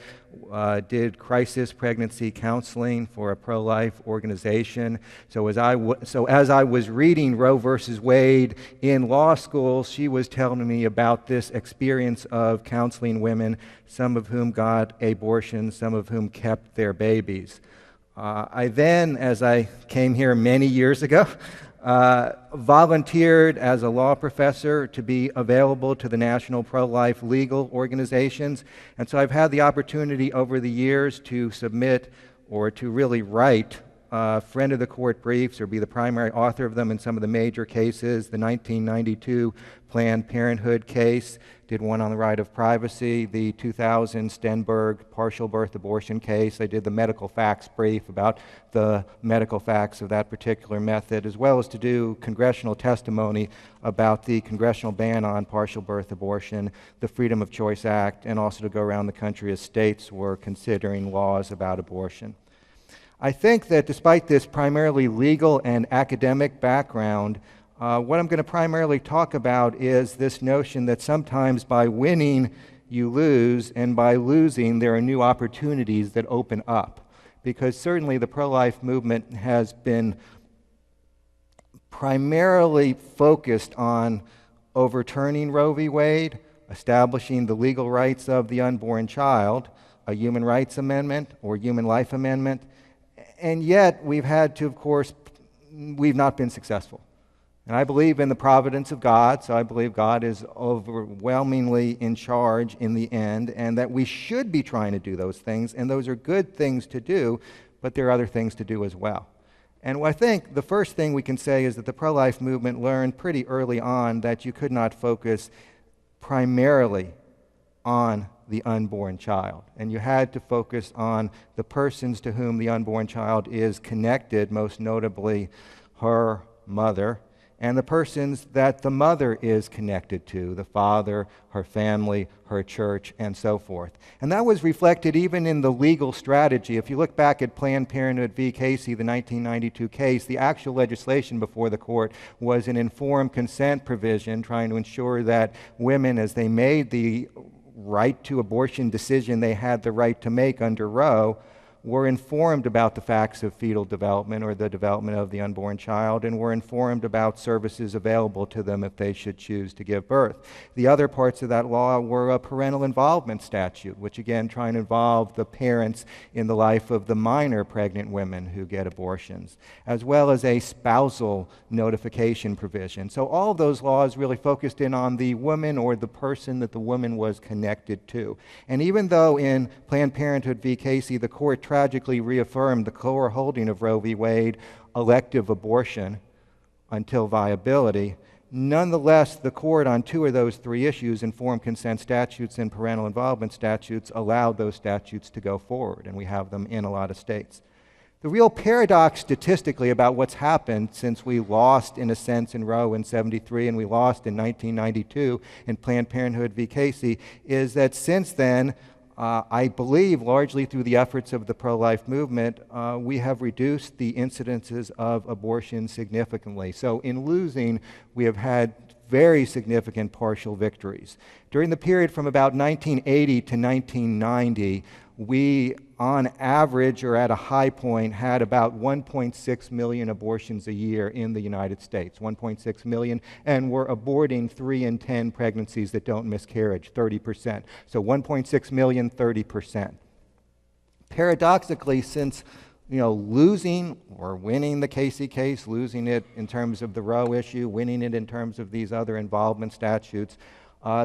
C: did crisis pregnancy counseling for a pro-life organization. So as I was reading Roe versus Wade in law school, she was telling me about this experience of counseling women, some of whom got abortions, some of whom kept their babies. I then, as I came here many years ago, volunteered as a law professor to be available to the national pro-life legal organizations. And so I've had the opportunity over the years to submit or to really write friend of the court briefs or be the primary author of them in some of the major cases. The 1992 Planned Parenthood case, did one on the right of privacy. The 2000 Stenberg partial birth abortion case, I did the medical facts brief about the medical facts of that particular method, as well as to do congressional testimony about the congressional ban on partial birth abortion, the Freedom of Choice Act, and also to go around the country as states were considering laws about abortion. I think that despite this primarily legal and academic background, what I'm going to primarily talk about is this notion that sometimes by winning you lose, and by losing there are new opportunities that open up. Because certainly the pro-life movement has been primarily focused on overturning Roe v. Wade, establishing the legal rights of the unborn child, a human rights amendment or human life amendment, and yet we've had to, of course, we've not been successful. And I believe in the providence of God, so I believe God is overwhelmingly in charge in the end, and that we should be trying to do those things, and those are good things to do, but there are other things to do as well. And I think the first thing we can say is that the pro-life movement learned pretty early on that you could not focus primarily on the unborn child. And you had to focus on the persons to whom the unborn child is connected, most notably her mother, and the persons that the mother is connected to, the father, her family, her church, and so forth. And that was reflected even in the legal strategy. If you look back at Planned Parenthood v. Casey, the 1992 case, the actual legislation before the court was an informed consent provision trying to ensure that women, as they made the right to abortion decision they had the right to make under Roe, were informed about the facts of fetal development or the development of the unborn child, and were informed about services available to them if they should choose to give birth. The other parts of that law were a parental involvement statute, which again try and involve the parents in the life of the minor pregnant women who get abortions, as well as a spousal notification provision. So all of those laws really focused in on the woman or the person that the woman was connected to. And even though in Planned Parenthood v. Casey, the court tragically reaffirmed the core holding of Roe v. Wade, elective abortion until viability, nonetheless, the court on two of those three issues, informed consent statutes and parental involvement statutes, allowed those statutes to go forward, and we have them in a lot of states. The real paradox statistically about what's happened since we lost, in a sense, in Roe in '73 and we lost in 1992 in Planned Parenthood v. Casey is that since then, I believe largely through the efforts of the pro-life movement, we have reduced the incidences of abortion significantly. So in losing, we have had very significant partial victories. During the period from about 1980 to 1990, we, on average, or at a high point, had about 1.6 million abortions a year in the United States, 1.6 million, and we're aborting 3 in 10 pregnancies that don't miscarriage, 30%. So 1.6 million, 30%. Paradoxically, since losing or winning the Casey case, losing it in terms of the Roe issue, winning it in terms of these other involvement statutes,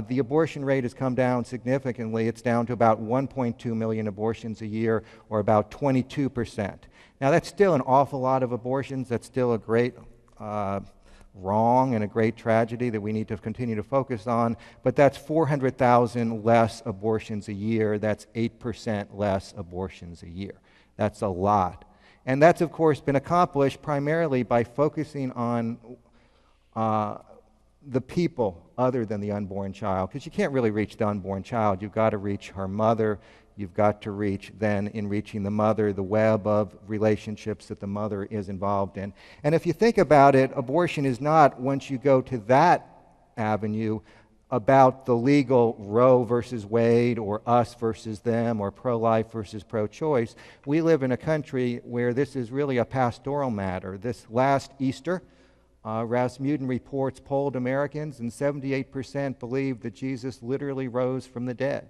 C: the abortion rate has come down significantly. It's down to about 1.2 million abortions a year, or about 22%. Now, that's still an awful lot of abortions. That's still a great wrong and a great tragedy that we need to continue to focus on, but that's 400,000 less abortions a year. That's 8% less abortions a year. That's a lot. And that's, of course, been accomplished primarily by focusing on the people other than the unborn child, because you can't really reach the unborn child. You've got to reach her mother. You've got to reach, then, in reaching the mother, the web of relationships that the mother is involved in. And if you think about it, abortion is not, once you go to that avenue, about the legal Roe versus Wade or us versus them or pro-life versus pro-choice. We live in a country where this is really a pastoral matter. This last Easter, Rasmussen reports polled Americans, and 78% believe that Jesus literally rose from the dead.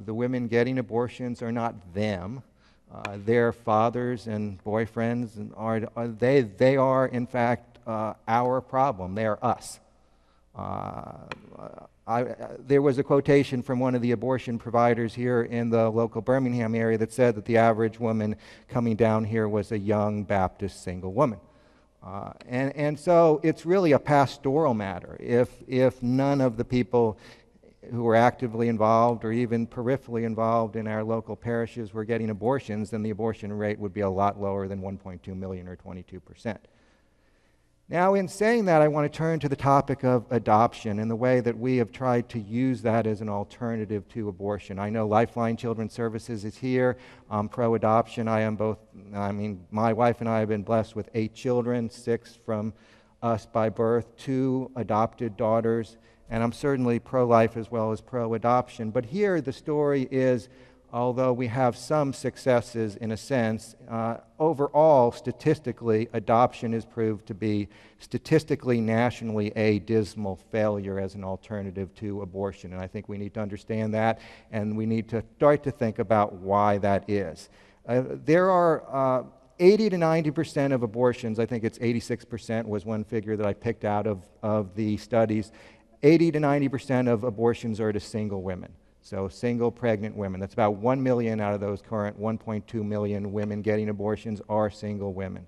C: The women getting abortions are not them. Their fathers and boyfriends they are, in fact, our problem. They are us. There was a quotation from one of the abortion providers here in the local Birmingham area that said that the average woman coming down here was a young Baptist single woman. And so it's really a pastoral matter. If none of the people who are actively involved or even peripherally involved in our local parishes were getting abortions, then the abortion rate would be a lot lower than 1.2 million or 22%. Now, in saying that, I want to turn to the topic of adoption and the way that we have tried to use that as an alternative to abortion. I know Lifeline Children's Services is here. I'm pro-adoption. My wife and I have been blessed with 8 children, 6 from us by birth, 2 adopted daughters, and I'm certainly pro-life as well as pro-adoption. But here the story is, although we have some successes in a sense, overall, statistically, adoption is proved to be statistically, nationally, a dismal failure as an alternative to abortion. And I think we need to understand that, and we need to start to think about why that is. There are 80 to 90% of abortions, I think it's 86% was one figure that I picked out of the studies. 80 to 90% of abortions are to single women. So single pregnant women. That's about 1 million out of those current 1.2 million women getting abortions are single women.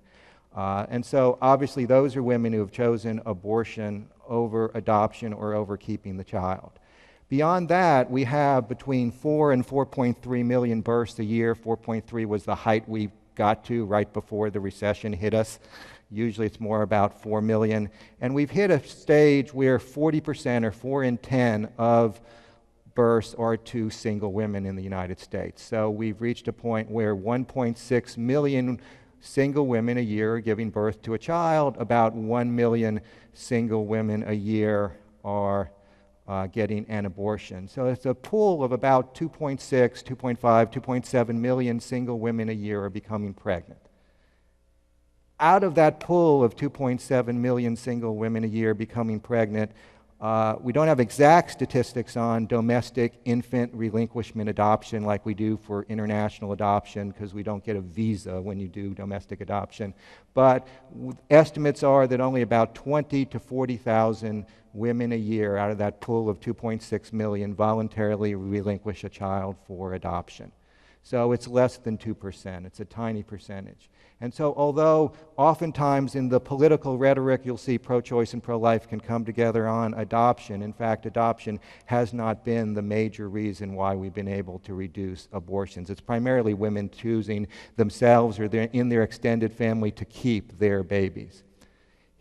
C: And so obviously those are women who have chosen abortion over adoption or over keeping the child. Beyond that, we have between 4 and 4.3 million births a year. 4.3 was the height we got to right before the recession hit us. Usually it's more about 4 million. And we've hit a stage where 40% or 4 in 10 of births are to single women in the United States. So we've reached a point where 1.6 million single women a year are giving birth to a child. About 1 million single women a year are getting an abortion. So it's a pool of about 2.6, 2.5, 2.7 million single women a year are becoming pregnant. Out of that pool of 2.7 million single women a year becoming pregnant, we don't have exact statistics on domestic infant relinquishment adoption like we do for international adoption, because we don't get a visa when you do domestic adoption. But estimates are that only about 20 to 40,000 women a year out of that pool of 2.6 million voluntarily relinquish a child for adoption. So it's less than 2%. It's a tiny percentage. And so although oftentimes in the political rhetoric you'll see pro-choice and pro-life can come together on adoption, in fact, adoption has not been the major reason why we've been able to reduce abortions. It's primarily women choosing themselves or in their extended family to keep their babies.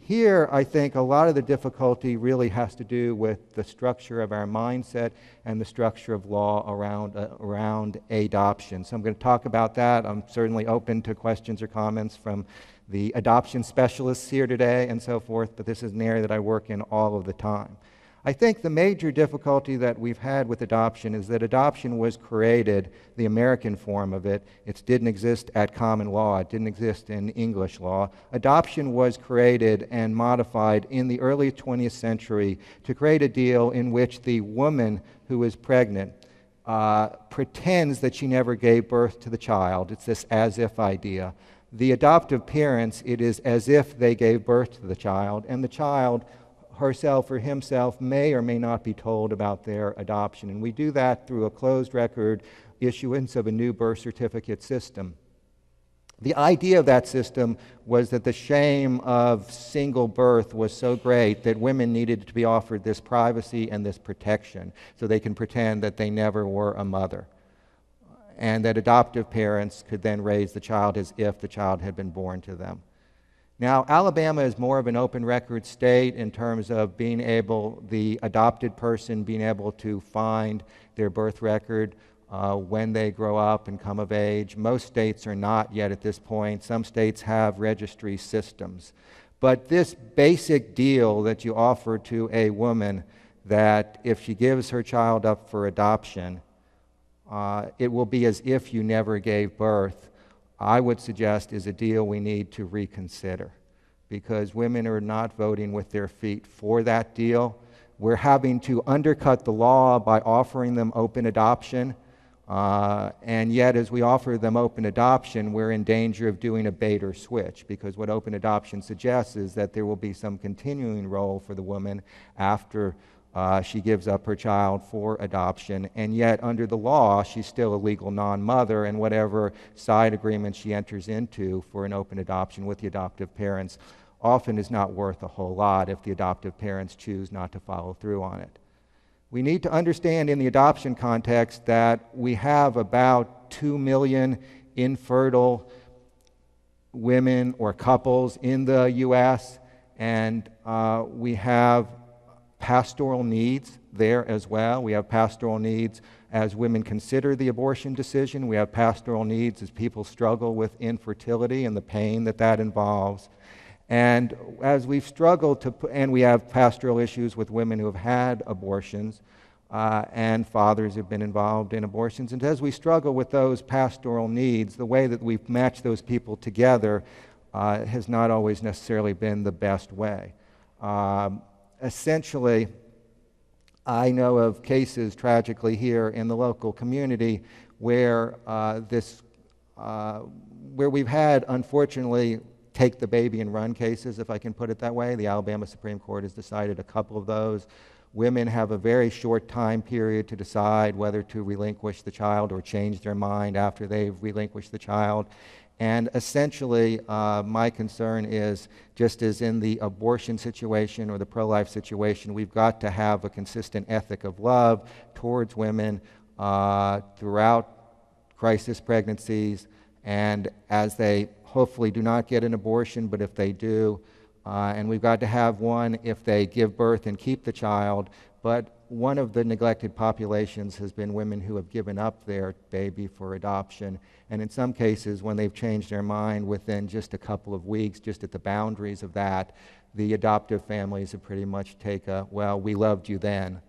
C: Here, I think a lot of the difficulty really has to do with the structure of our mindset and the structure of law around adoption. So I'm going to talk about that. I'm certainly open to questions or comments from the adoption specialists here today and so forth, but this is an area that I work in all of the time. I think the major difficulty that we've had with adoption is that adoption was created, the American form of it. It didn't exist at common law. It didn't exist in English law. Adoption was created and modified in the early 20th century to create a deal in which the woman who is pregnant pretends that she never gave birth to the child. It's this as-if idea. The adoptive parents, it is as if they gave birth to the child, and the child herself or himself may or may not be told about their adoption. And we do that through a closed record issuance of a new birth certificate system. The idea of that system was that the shame of single birth was so great that women needed to be offered this privacy and this protection so they can pretend that they never were a mother, and that adoptive parents could then raise the child as if the child had been born to them. Now, Alabama is more of an open record state in terms of being able, the adopted person being able to find their birth record when they grow up and come of age. Most states are not yet at this point. Some states have registry systems. But this basic deal that you offer to a woman that if she gives her child up for adoption, it will be as if you never gave birth, I would suggest is a deal we need to reconsider, because women are not voting with their feet for that deal. We're having to undercut the law by offering them open adoption, and yet as we offer them open adoption, we're in danger of doing a bait or switch, because what open adoption suggests is that there will be some continuing role for the woman after she gives up her child for adoption, and yet under the law she's still a legal non-mother, and whatever side agreement she enters into for an open adoption with the adoptive parents often is not worth a whole lot if the adoptive parents choose not to follow through on it. We need to understand in the adoption context that we have about 2 million infertile women or couples in the U.S., and we have pastoral needs there as well. We have pastoral needs as women consider the abortion decision. We have pastoral needs as people struggle with infertility and the pain that that involves. And as we've struggled to, and we have pastoral issues with women who have had abortions and fathers who have been involved in abortions. And as we struggle with those pastoral needs, the way that we've matched those people together has not always necessarily been the best way. Essentially, I know of cases tragically here in the local community where where we've had, unfortunately, take the baby and run cases, if I can put it that way. The Alabama Supreme Court has decided a couple of those. Women have a very short time period to decide whether to relinquish the child or change their mind after they've relinquished the child. And essentially, my concern is, just as in the abortion situation or the pro-life situation, we've got to have a consistent ethic of love towards women throughout crisis pregnancies, and as they hopefully do not get an abortion, but if they do, and we've got to have one if they give birth and keep the child. But one of the neglected populations has been women who have given up their baby for adoption. And in some cases, when they've changed their mind within just a couple of weeks, just at the boundaries of that, the adoptive families have pretty much taken a, well, we loved you then,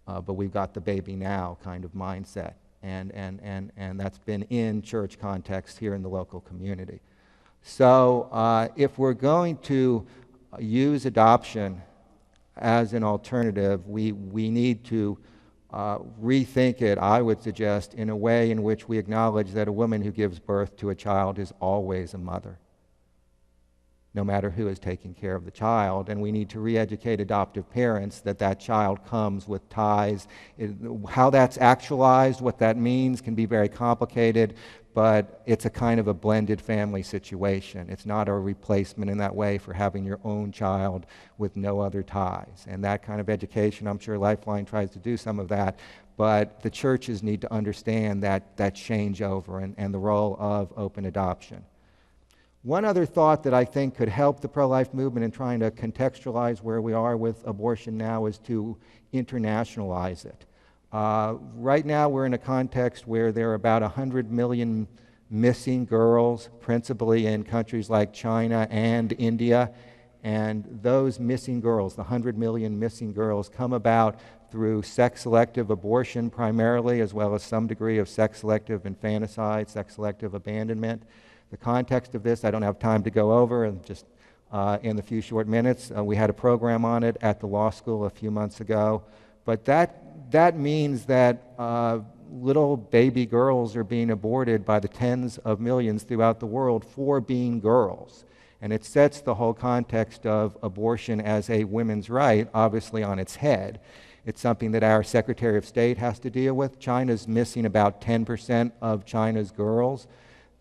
C: but we've got the baby now kind of mindset. And that's been in church context here in the local community. So if we're going to use adoption as an alternative, we need to rethink it, I would suggest, in a way in which we acknowledge that a woman who gives birth to a child is always a mother. no matter who is taking care of the child. And we need to re-educate adoptive parents that that child comes with ties. How that's actualized, what that means, can be very complicated, but it's a kind of a blended family situation. It's not a replacement in that way for having your own child with no other ties. And that kind of education, I'm sure Lifeline tries to do some of that, but the churches need to understand that changeover and the role of open adoption. One other thought that I think could help the pro-life movement in trying to contextualize where we are with abortion now is to internationalize it. Right now we're in a context where there are about 100 million missing girls, principally in countries like China and India. And those missing girls, the 100 million missing girls, come about through sex-selective abortion primarily, as well as some degree of sex-selective infanticide, sex-selective abandonment. The context of this I don't have time to go over, and just in the few short minutes. We had a program on it at the law school a few months ago. But that means that little baby girls are being aborted by the tens of millions throughout the world for being girls. And it sets the whole context of abortion as a women's right, obviously, on its head. It's something that our Secretary of State has to deal with. China's missing about 10% of China's girls.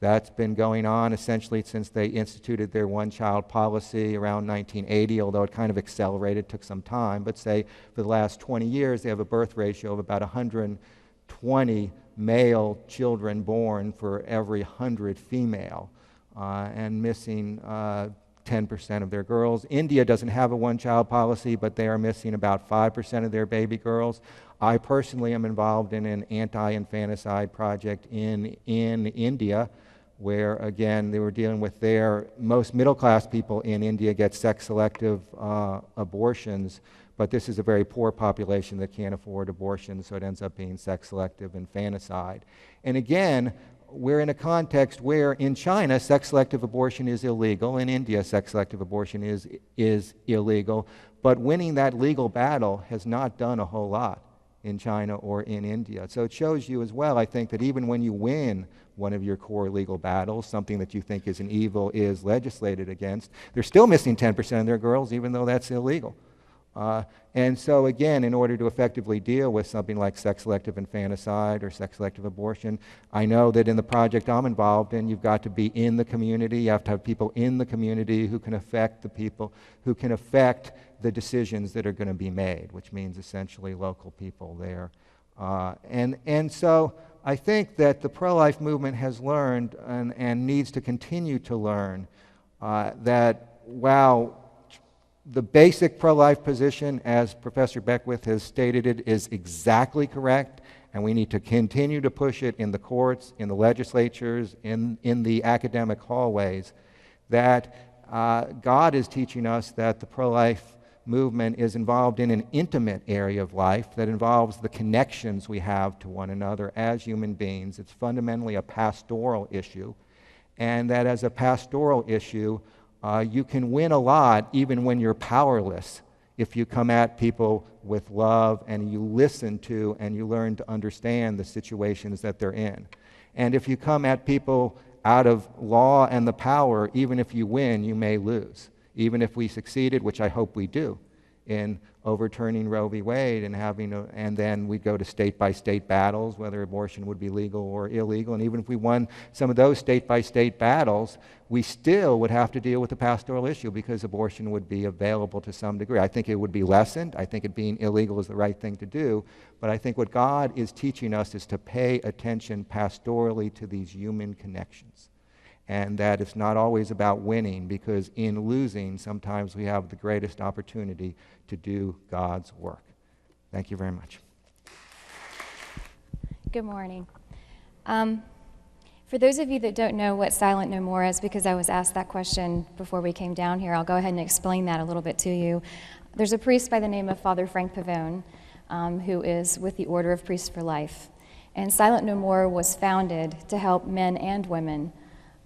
C: That's been going on essentially since they instituted their one-child policy around 1980, although it kind of accelerated, took some time. But say for the last 20 years, they have a birth ratio of about 120 male children born for every 100 female, and missing 10% of their girls. India doesn't have a one-child policy, but they are missing about 5% of their baby girls. I personally am involved in an anti-infanticide project in India, where, again, they were dealing with most middle-class people in India get sex-selective abortions, but this is a very poor population that can't afford abortion, so it ends up being sex-selective infanticide. And again, we're in a context where in China, sex-selective abortion is illegal. In India, sex-selective abortion is illegal. But winning that legal battle has not done a whole lot in China or in India. So it shows you as well, I think, that even when you win one of your core legal battles, something that you think is an evil is legislated against, they're still missing 10% of their girls, even though that's illegal. And so again, in order to effectively deal with something like sex-selective infanticide or sex-selective abortion, I know that in the project I'm involved in, you've got to be in the community, you have to have people in the community who can affect the people, who can affect the decisions that are going to be made, which means essentially local people there. And so I think that the pro-life movement has learned and needs to continue to learn that while the basic pro-life position, as Professor Beckwith has stated it, is exactly correct, and we need to continue to push it in the courts, in the legislatures, in the academic hallways, that God is teaching us that the pro-life movement is involved in an intimate area of life that involves the connections we have to one another as human beings. It's fundamentally a pastoral issue, and that as a pastoral issue, you can win a lot even when you're powerless if you come at people with love and you listen to and you learn to understand the situations that they're in. And if you come at people out of law and the power, even if you win, you may lose. Even if we succeeded, which I hope we do, in overturning Roe v. Wade and then we go to state-by-state battles, whether abortion would be legal or illegal. And even if we won some of those state-by-state battles, we still would have to deal with the pastoral issue because abortion would be available to some degree. I think it would be lessened. I think it being illegal is the right thing to do. But I think what God is teaching us is to pay attention pastorally to these human connections. And that it's not always about winning, because in losing, sometimes we have the greatest opportunity to do God's work. Thank you very much.
D: Good morning. For those of you that don't know what Silent No More is, because I was asked that question before we came down here, I'll go ahead and explain that a little bit to you. There's a priest by the name of Father Frank Pavone, who is with the Order of Priests for Life. And Silent No More was founded to help men and women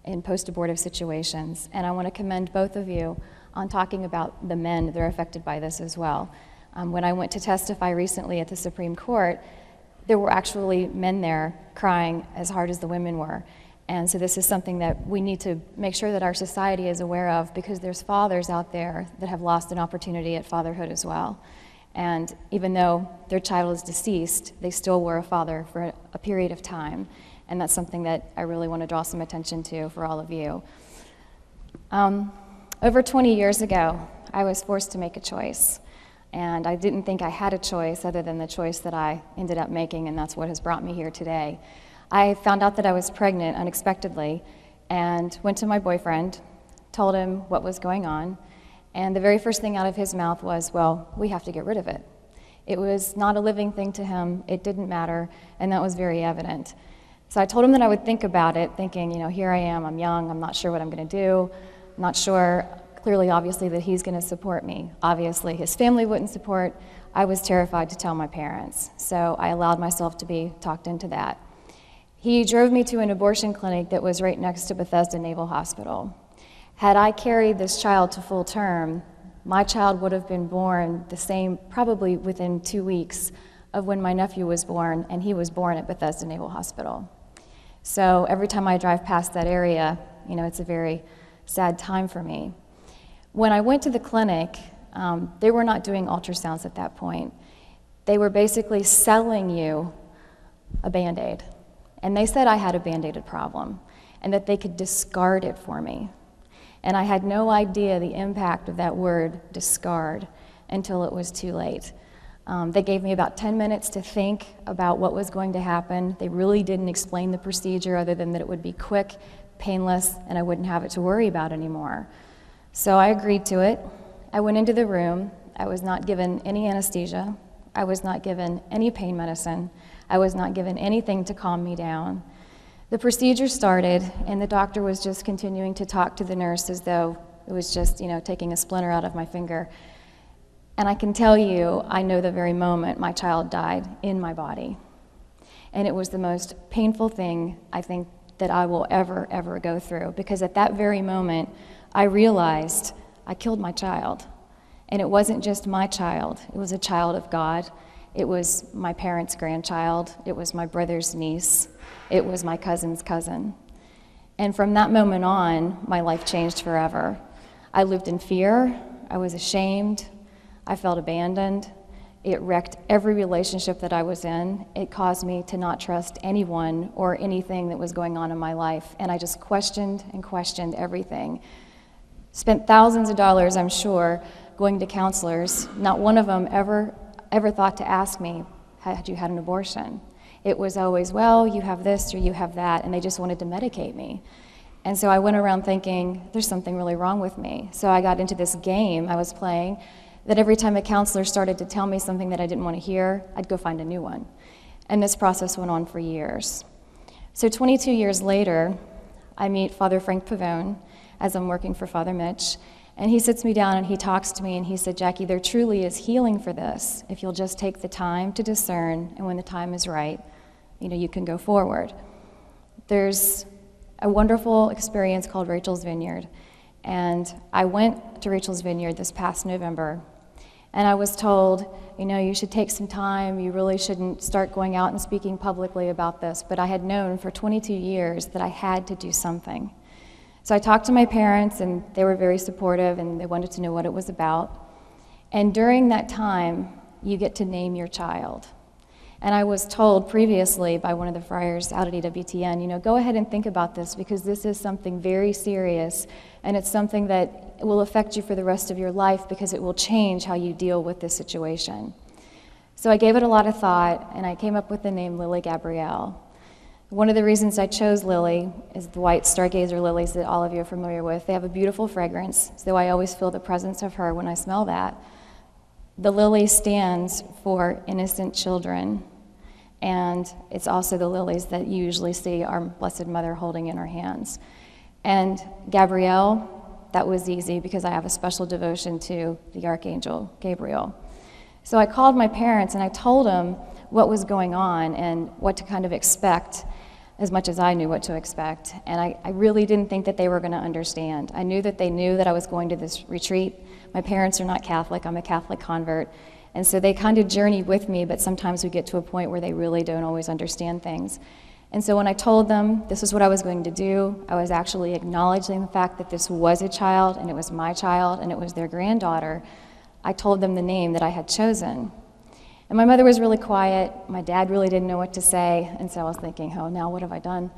D: in post-abortive situations. And I want to commend both of you on talking about the men that are affected by this as well. When I went to testify recently at the Supreme Court, there were actually men there crying as hard as the women were. And so this is something that we need to make sure that our society is aware of, because there's fathers out there that have lost an opportunity at fatherhood as well. And even though their child is deceased, they still were a father for a period of time. And that's something that I really want to draw some attention to for all of you. Over 20 years ago, I was forced to make a choice. And I didn't think I had a choice other than the choice that I ended up making, and that's what has brought me here today. I found out that I was pregnant unexpectedly and went to my boyfriend, told him what was going on, and the very first thing out of his mouth was, well, we have to get rid of it. It was not a living thing to him, it didn't matter, and that was very evident. So I told him that I would think about it, thinking, here I am, I'm young, I'm not sure what I'm going to do, I'm not sure, clearly, obviously, that he's going to support me. Obviously, his family wouldn't support. I was terrified to tell my parents, so I allowed myself to be talked into that. He drove me to an abortion clinic that was right next to Bethesda Naval Hospital. Had I carried this child to full term, my child would have been born the same, probably within 2 weeks of when my nephew was born, and he was born at Bethesda Naval Hospital. So every time I drive past that area, it's a very sad time for me. When I went to the clinic, they were not doing ultrasounds at that point. They were basically selling you a Band-Aid. And they said I had a Band-Aided problem and that they could discard it for me. And I had no idea the impact of that word, discard, until it was too late. They gave me about 10 minutes to think about what was going to happen. They really didn't explain the procedure other than that it would be quick, painless, and I wouldn't have it to worry about anymore. So I agreed to it. I went into the room. I was not given any anesthesia. I was not given any pain medicine. I was not given anything to calm me down. The procedure started, and the doctor was just continuing to talk to the nurse as though it was just, taking a splinter out of my finger. And I can tell you, I know the very moment my child died in my body. And it was the most painful thing, I think, that I will ever go through, because at that very moment, I realized I killed my child. And it wasn't just my child, it was a child of God. It was my parents' grandchild, it was my brother's niece, it was my cousin's cousin. And from that moment on, my life changed forever. I lived in fear, I was ashamed, I felt abandoned. It wrecked every relationship that I was in. It caused me to not trust anyone or anything that was going on in my life. And I just questioned and questioned everything. Spent thousands of dollars, I'm sure, going to counselors. Not one of them ever thought to ask me, had you had an abortion? It was always, well, you have this or you have that, and they just wanted to medicate me. And so I went around thinking, there's something really wrong with me. So I got into this game I was playing that every time a counselor started to tell me something that I didn't want to hear, I'd go find a new one. And this process went on for years. So 22 years later, I meet Father Frank Pavone as I'm working for Father Mitch, and he sits me down and he talks to me and he said, Jackie, there truly is healing for this if you'll just take the time to discern, and when the time is right, you can go forward. There's a wonderful experience called Rachel's Vineyard, and I went to Rachel's Vineyard this past November, and I was told, you should take some time, you really shouldn't start going out and speaking publicly about this, but I had known for 22 years that I had to do something. So I talked to my parents, and they were very supportive, and they wanted to know what it was about. And during that time, you get to name your child. And I was told previously by one of the friars out at EWTN, go ahead and think about this, because this is something very serious, and it's something that will affect you for the rest of your life, because it will change how you deal with this situation. So I gave it a lot of thought, and I came up with the name Lily Gabrielle. One of the reasons I chose Lily is the white stargazer lilies that all of you are familiar with. They have a beautiful fragrance, so I always feel the presence of her when I smell that. The lily stands for innocent children, and it's also the lilies that you usually see our Blessed Mother holding in her hands. And Gabrielle, that was easy because I have a special devotion to the Archangel Gabriel. So I called my parents and I told them what was going on and what to kind of expect, as much as I knew what to expect. And I really didn't think that they were going to understand. I knew that they knew that I was going to this retreat. My parents are not Catholic, I'm a Catholic convert. And so they kind of journeyed with me, but sometimes we get to a point where they really don't always understand things. And so when I told them this is what I was going to do, I was actually acknowledging the fact that this was a child, and it was my child, and it was their granddaughter. I told them the name that I had chosen. And my mother was really quiet. My dad really didn't know what to say, and so I was thinking, oh, now what have I done?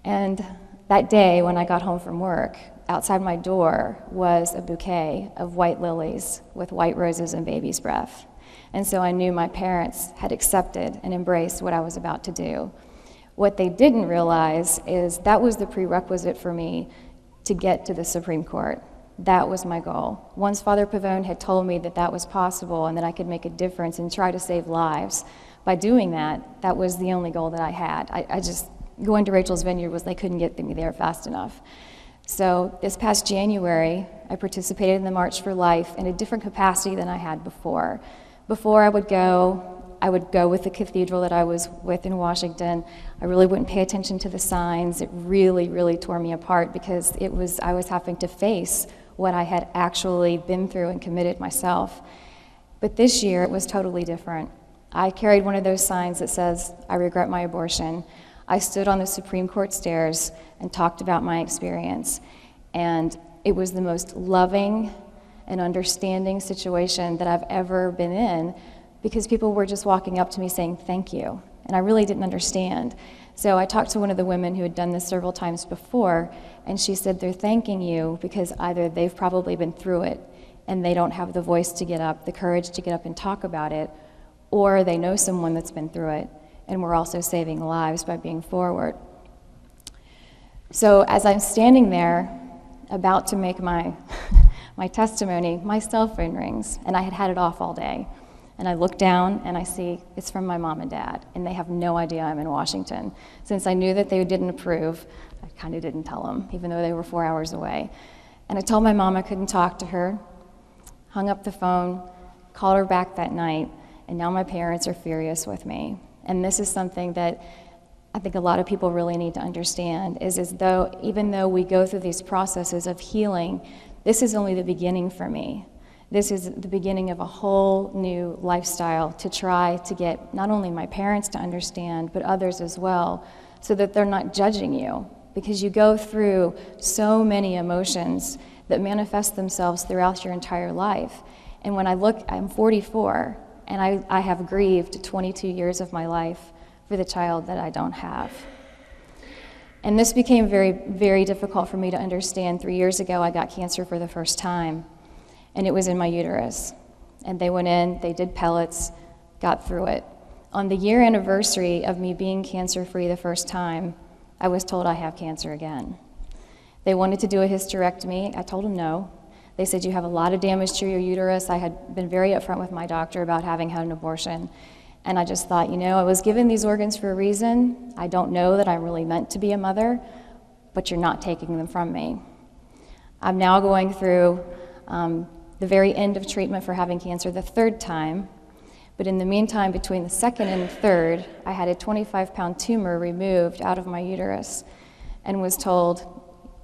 D: And that day when I got home from work, outside my door was a bouquet of white lilies with white roses and baby's breath. And so I knew my parents had accepted and embraced what I was about to do. What they didn't realize is that was the prerequisite for me to get to the Supreme Court. That was my goal. Once Father Pavone had told me that that was possible and that I could make a difference and try to save lives, by doing that, that was the only goal that I had. I just, going to Rachel's Vineyard was they couldn't get me there fast enough. So this past January, I participated in the March for Life in a different capacity than I had before. Before I would go with the cathedral that I was with in Washington. I really wouldn't pay attention to the signs. It really, really tore me apart because I was having to face what I had actually been through and committed myself. But this year, it was totally different. I carried one of those signs that says, I regret my abortion. I stood on the Supreme Court stairs and talked about my experience. And it was the most loving and understanding situation that I've ever been in, because people were just walking up to me saying, thank you. And I really didn't understand. So I talked to one of the women who had done this several times before, and she said they're thanking you because either they've probably been through it and they don't have the voice to get up, the courage to get up and talk about it, or they know someone that's been through it, and we're also saving lives by being forward. So as I'm standing there about to make my testimony, my cell phone rings, and I had had it off all day. And I look down and I see it's from my mom and dad, and they have no idea I'm in Washington. Since I knew that they didn't approve, I kind of didn't tell them, even though they were 4 hours away. And I told my mom I couldn't talk to her, hung up the phone, called her back that night, and now my parents are furious with me. And this is something that I think a lot of people really need to understand, is as though, even though we go through these processes of healing, this is only the beginning for me. This is the beginning of a whole new lifestyle to try to get not only my parents to understand, but others as well, so that they're not judging you. Because you go through so many emotions that manifest themselves throughout your entire life. And when I look, I'm 44, and I have grieved 22 years of my life for the child that I don't have. And this became very, very difficult for me to understand. 3 years ago, I got cancer for the first time. And it was in my uterus. And they went in, they did pellets, got through it. On the year anniversary of me being cancer-free the first time, I was told I have cancer again. They wanted to do a hysterectomy. I told them no. They said, you have a lot of damage to your uterus. I had been very upfront with my doctor about having had an abortion. And I just thought, I was given these organs for a reason. I don't know that I'm really meant to be a mother, but you're not taking them from me. I'm now going through the very end of treatment for having cancer the third time, but in the meantime, between the second and the third, I had a 25-pound tumor removed out of my uterus and was told,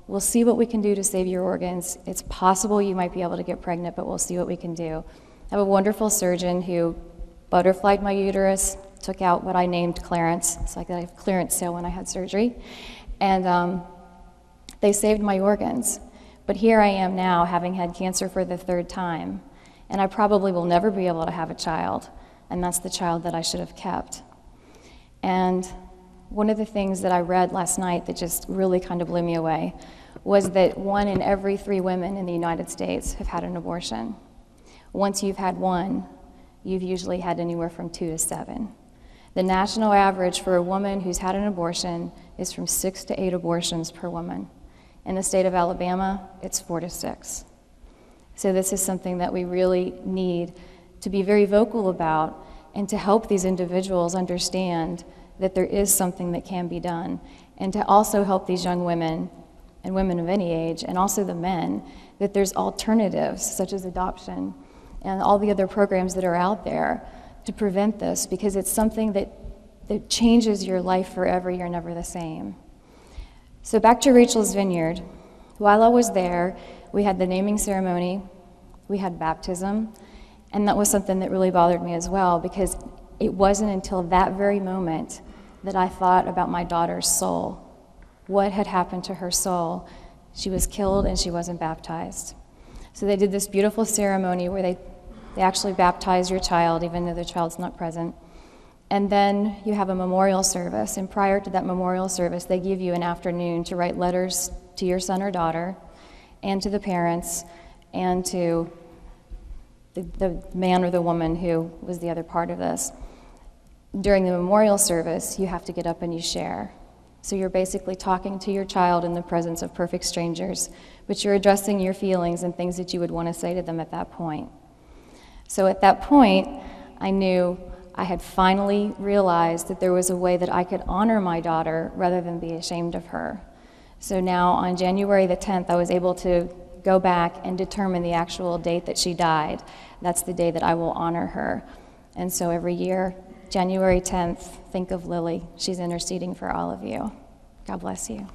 D: we'll see what we can do to save your organs. It's possible you might be able to get pregnant, but we'll see what we can do. I have a wonderful surgeon who butterflied my uterus, took out what I named Clarence. It's like I have clearance sale when I had surgery. And they saved my organs. But here I am now, having had cancer for the third time, and I probably will never be able to have a child, and that's the child that I should have kept. And one of the things that I read last night that just really kind of blew me away was that 1 in every 3 women in the United States have had an abortion. Once you've had one, you've usually had anywhere from 2 to 7. The national average for a woman who's had an abortion is from 6 to 8 abortions per woman. In the state of Alabama, it's 4 to 6. So this is something that we really need to be very vocal about and to help these individuals understand that there is something that can be done, and to also help these young women and women of any age, and also the men, that there's alternatives such as adoption and all the other programs that are out there to prevent this, because it's something that changes your life forever. You're never the same. So back to Rachel's Vineyard. While I was there, we had the naming ceremony, we had baptism, and that was something that really bothered me as well, because it wasn't until that very moment that I thought about my daughter's soul. What had happened to her soul? She was killed and she wasn't baptized. So they did this beautiful ceremony where they actually baptize your child, even though the child's not present. And then you have a memorial service. And prior to that memorial service, they give you an afternoon to write letters to your son or daughter, and to the parents, and to the man or the woman who was the other part of this. During the memorial service, you have to get up and you share. So you're basically talking to your child in the presence of perfect strangers, but you're addressing your feelings and things that you would want to say to them at that point. So at that point, I knew I had finally realized that there was a way that I could honor my daughter rather than be ashamed of her. So now on January the 10th, I was able to go back and determine the actual date that she died. That's the day that I will honor her. And so every year, January 10th, think of Lily. She's interceding for all of you. God bless you.